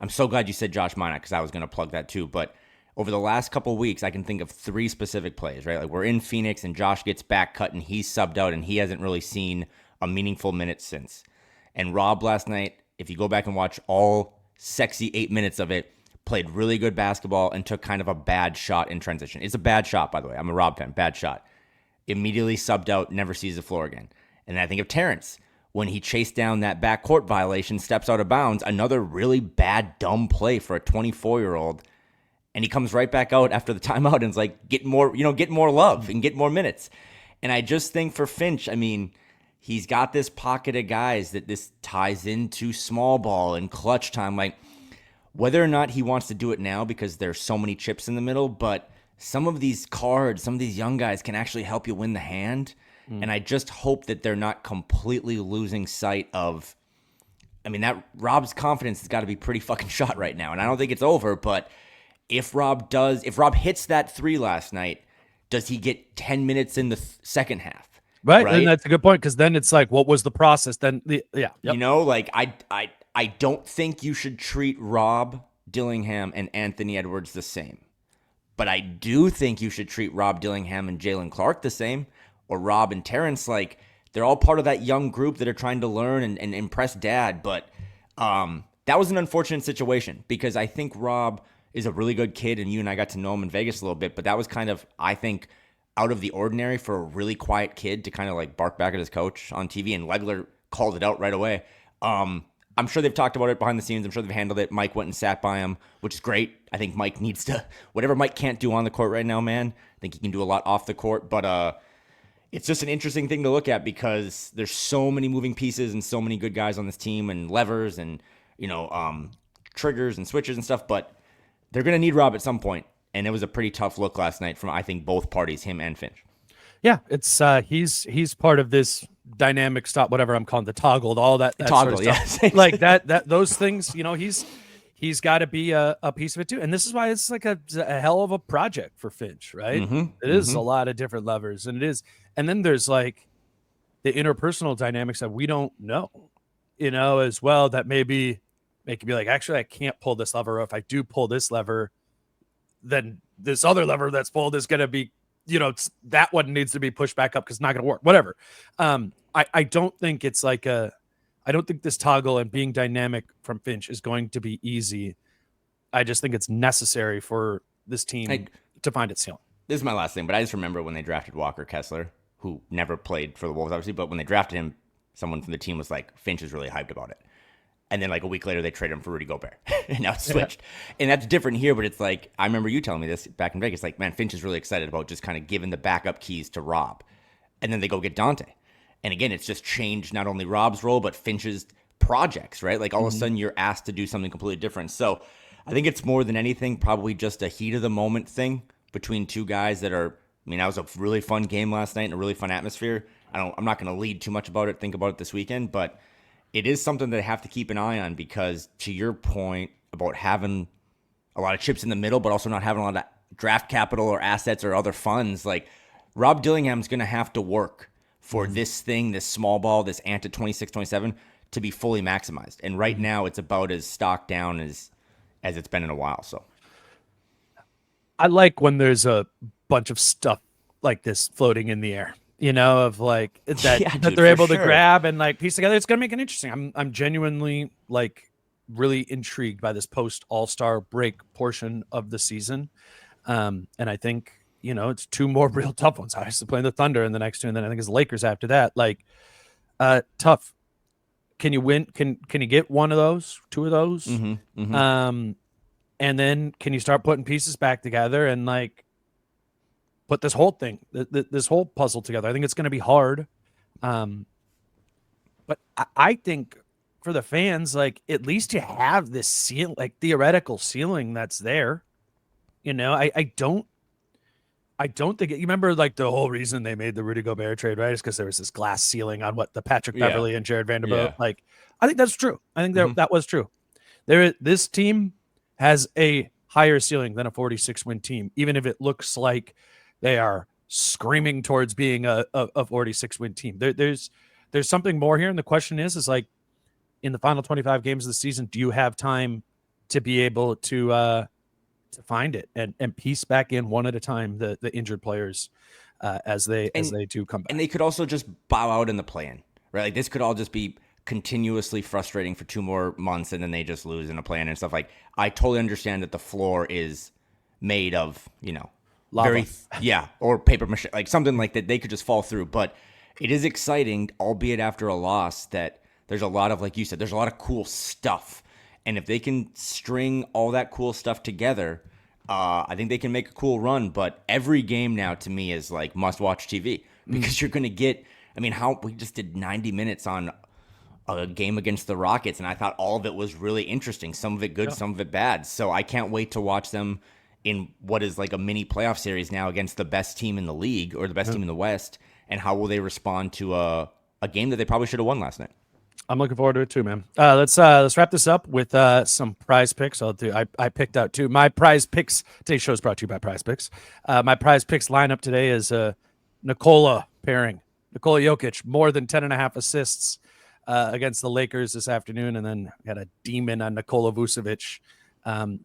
I'm so glad you said Josh Minot because I was going to plug that too. But over the last couple of weeks, I can think of 3 specific plays, right? Like we're in Phoenix and Josh gets back cut and he's subbed out and he hasn't really seen a meaningful minute since. And Rob last night, if you go back and watch all sexy 8 minutes of it, played really good basketball and took kind of a bad shot in transition. It's a bad shot, by the way. I'm a Rob fan. Bad shot. Immediately subbed out, never sees the floor again. And I think of Terrence. When he chased down that backcourt violation, steps out of bounds, another really bad, dumb play for a 24-year-old. And he comes right back out after the timeout and is like, get more love and get more minutes. And I just think for Finch, I mean, he's got this pocket of guys that this ties into small ball and clutch time. Like, whether or not he wants to do it now because there's so many chips in the middle, but some of these cards, some of these young guys can actually help you win the hand. And I just hope that they're not completely losing sight of, I mean, that Rob's confidence has got to be pretty fucking shot right now. And I don't think it's over, but if Rob hits that 3 last night, does he get 10 minutes in the second half? Right. And that's a good point. Cause then it's like, what was the process? Then you know, like I don't think you should treat Rob Dillingham and Anthony Edwards the same, but I do think you should treat Rob Dillingham and Jalen Clark the same. Or Rob and Terrence, like they're all part of that young group that are trying to learn and impress dad. But that was an unfortunate situation because I think Rob is a really good kid and you and I got to know him in Vegas a little bit. But that was kind of, I think, out of the ordinary for a really quiet kid to kind of like bark back at his coach on TV. And Legler called it out right away. I'm sure they've talked about it behind the scenes. I'm sure they've handled it. Mike went and sat by him, which is great. I think Mike needs to, whatever Mike can't do on the court right now, man, I think he can do a lot off the court. But it's just an interesting thing to look at because there's so many moving pieces and so many good guys on this team and levers and, you know, triggers and switches and stuff, but they're going to need Rob at some point. And it was a pretty tough look last night from, I think, both parties, him and Finch. Yeah, it's he's part of this dynamic stop, whatever I'm calling the toggled, all that toggle, sort of stuff. Like that those things, you know, he's got to be a piece of it too. And this is why it's like a hell of a project for Finch, right? It is a lot of different levers, and it is. And then there's like the interpersonal dynamics that we don't know, you know, as well, that maybe make you be like, actually, I can't pull this lever. Or if I do pull this lever, then this other lever that's pulled is going to be, you know, that one needs to be pushed back up because it's not going to work, whatever. I don't think it's like I don't think this toggle and being dynamic from Finch is going to be easy. I just think it's necessary for this team to find its ceiling. This is my last thing, but I just remember when they drafted Walker Kessler, who never played for the Wolves, obviously, but when they drafted him, someone from the team was like, Finch is really hyped about it. And then like a week later, they traded him for Rudy Gobert. And now it's switched. And that's different here, but it's like, I remember you telling me this back in Vegas, like, man, Finch is really excited about just kind of giving the backup keys to Rob. And then they go get Dante. And again, it's just changed not only Rob's role, but Finch's projects, right? Like all of a sudden you're asked to do something completely different. So I think it's more than anything, probably just a heat of the moment thing between two guys that are, I mean, that was a really fun game last night and a really fun atmosphere. I'm not going to lead too much about it, think about it this weekend, but it is something that I have to keep an eye on because to your point about having a lot of chips in the middle, but also not having a lot of draft capital or assets or other funds, like Rob Dillingham's going to have to work for this thing, this small ball, this ant at 26, 27 to be fully maximized. And right now it's about as stocked down as it's been in a while. So I like when there's a bunch of stuff like this floating in the air, you know, of like that, that they're able to grab and like piece together. It's going to make it interesting. I'm genuinely like really intrigued by this post All-Star break portion of the season. And I think, you know, it's 2 more real tough ones. Obviously playing the Thunder in the next 2. And then I think it's the Lakers after that. Like tough. Can you win? Can you get 1 of those, 2 of those? And then can you start putting pieces back together and like put this whole thing, this whole puzzle together? I think it's going to be hard. But I think for the fans, like at least you have this ceiling, like theoretical ceiling that's there. You know, I don't think you remember like the whole reason they made the Rudy Gobert trade, right? Is because there was this glass ceiling on what the Patrick Beverly and Jared Vanderbilt. Like, I think that's true. I think that was true. This team has a higher ceiling than a 46-win team, even if it looks like they are screaming towards being a 46 win team. There's something more here, and the question is like, in the final 25 games of the season, do you have time to be able to find it and piece back in one at a time the injured players as they do come back? And they could also just bow out in the play-in, right? Like this could all just be continuously frustrating for 2 more months, and then they just lose in a play-in and stuff. Like, I totally understand that the floor is made of, Lava. or paper mache, like something like that. They could just fall through, but it is exciting, albeit after a loss, that there's a lot of, like you said, there's a lot of cool stuff. And if they can string all that cool stuff together, I think they can make a cool run. But every game now to me is like must-watch TV because you're going to get, we just did 90 minutes on a game against the Rockets, and I thought all of it was really interesting. Some of it good, some of it bad. So I can't wait to watch them in what is like a mini playoff series now against the best team in the league or the best team in the West. And how will they respond to a game that they probably should have won last night? I'm looking forward to it too, man. Let's wrap this up with some prize picks. I picked out 2. My prize picks, today's show is brought to you by Prize Picks. My prize picks lineup today is Nikola pairing. Nikola Jokic, more than 10.5 assists against the Lakers this afternoon. And then got a demon on Nikola Vucevic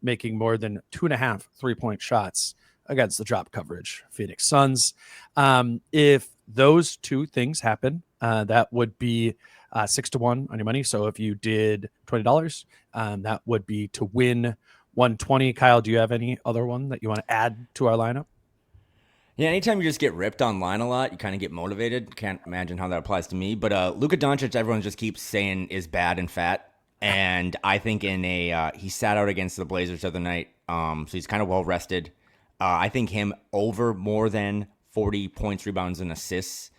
making more than 2.5 3-point shots against the drop coverage Phoenix Suns. If those 2 things happen, that would be 6-1 on your money. So if you did $20, that would be to win 120. Kyle, do you have any other one that you want to add to our lineup? Yeah, anytime you just get ripped online a lot, you kind of get motivated. Can't imagine how that applies to me. But Luka Doncic, everyone just keeps saying is bad and fat. And I think he sat out against the Blazers the other night, so he's kind of well rested. I think him over more than 40 points, rebounds, and assists.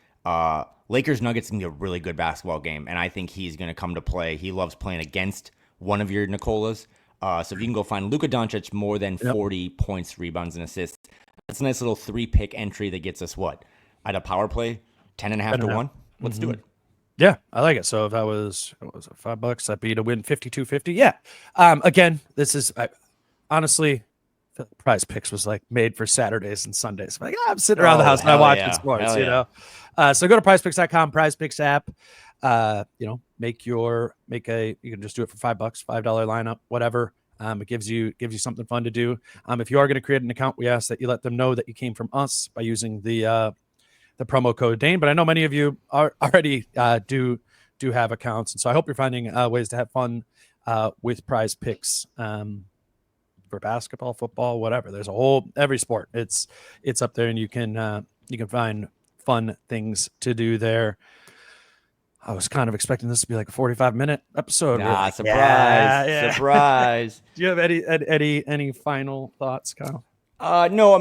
Lakers Nuggets can be a really good basketball game, and I think he's going to come to play. He loves playing against one of your Nikolas. So if you can go find Luka Doncic more than 40 points, rebounds, and assists, that's a nice little 3-pick entry that gets us what? At a power play, 10.5 to 1? Let's do it. Yeah, I like it. So if that was $5, that'd be to win 52.50. Yeah. Again, this is honestly, Prize Picks was like made for Saturdays and Sundays. I'm sitting around the house and I watch sports, you know. So go to prizepicks.com, Prize Picks app. You can just do it for $5, $5 lineup, whatever. It gives you something fun to do. If you are going to create an account, we ask that you let them know that you came from us by using the promo code Dane. But I know many of you are already do have accounts, and so I hope you're finding ways to have fun with Prize Picks for basketball, football, whatever. There's every sport. It's up there, and you can find fun things to do there. I was kind of expecting this to be like a 45-minute episode. Nah, surprise. Surprise. Do you have any final thoughts, Kyle? No,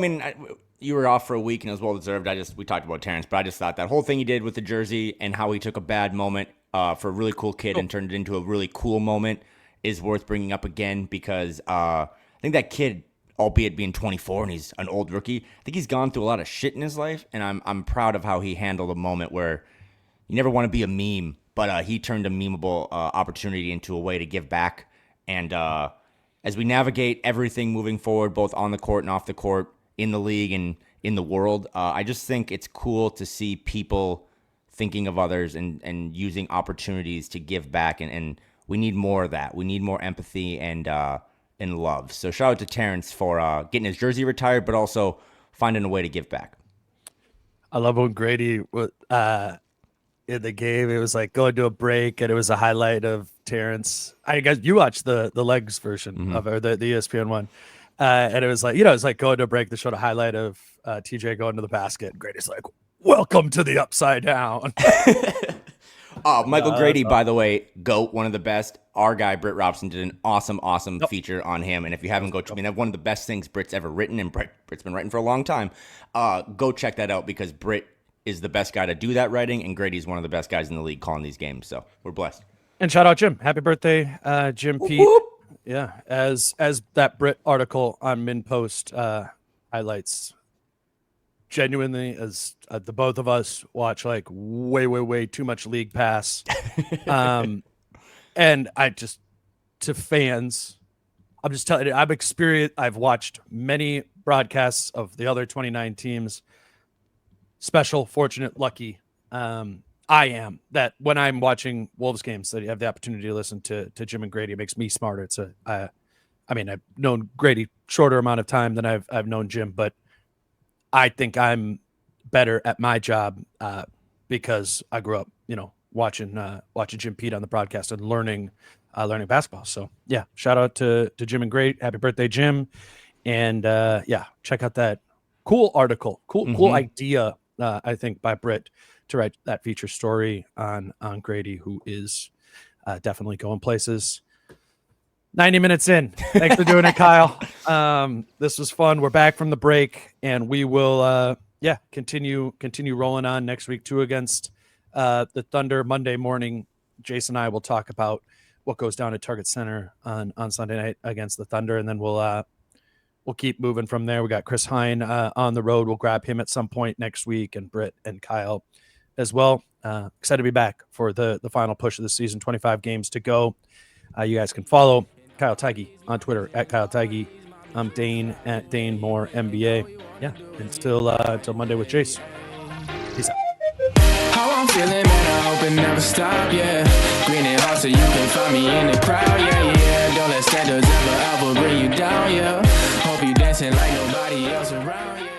you were off for a week and it was well deserved. We talked about Terrence, but I just thought that whole thing he did with the jersey and how he took a bad moment for a really cool kid and turned it into a really cool moment is worth bringing up again because I think that kid, albeit being 24 and he's an old rookie, I think he's gone through a lot of shit in his life, and I'm proud of how he handled a moment where you never want to be a meme, but he turned a memeable opportunity into a way to give back. And as we navigate everything moving forward, both on the court and off the court, in the league and in the world, I just think it's cool to see people thinking of others and using opportunities to give back. And we need more of that. We need more empathy and love. So shout out to Terrence for getting his jersey retired, but also finding a way to give back. I love when Grady in the game, it was like going to a break, and it was a highlight of Terrence. I guess you watched the legs version of or the ESPN one, and it was like it's like going to a break. They showed a highlight of TJ going to the basket. And Grady's like, "Welcome to the upside down." Michael Grady, by the way, GOAT, one of the best. Our guy Britt Robson did an awesome feature on him, and if you haven't, that's one of the best things Britt's ever written, and Britt's been writing for a long time. Go check that out because Britt is the best guy to do that writing, and Grady's one of the best guys in the league calling these games. So we're blessed. And shout out Jim. Happy birthday, Jim Whoop, Pete. whoop. Yeah, as that Brit article on MinPost highlights, genuinely, as the both of us watch like way too much League Pass, and I just to fans, I'm just telling you, I've watched many broadcasts of the other 29 teams. special, fortunate, lucky I am that when I'm watching Wolves games, that you have the opportunity to listen to Jim and Grady. It makes me smarter. It's I mean, I've known Grady shorter amount of time than I've known Jim, but I think I'm better at my job because I grew up, watching Jim Pete on the broadcast and learning basketball. So yeah, shout out to Jim and Grady. Happy birthday, Jim. And yeah, check out that cool article, cool idea, I think, by Britt to write that feature story on Grady, who is definitely going places. 90 minutes in. Thanks for doing it, Kyle. This was fun. We're back from the break, and we will continue rolling on next week too against the Thunder Monday morning. Jason and I will talk about what goes down at Target Center on Sunday night against the Thunder, and then we'll keep moving from there. We got Chris Hine on the road. We'll grab him at some point next week, and Britt and Kyle as well. Excited to be back for the final push of the season. 25 games to go. You guys can follow Kyle Theige on Twitter at Kyle Theige. I'm Dane at DaneMooreNBA. Yeah, until Monday with Jace. Peace out. How I'm feeling, man, I hope it never stop, yeah. Green and hot so you can find me in the crowd, yeah. Don't let standards ever bring you down, yeah. Hope you dancing like nobody else around, yeah.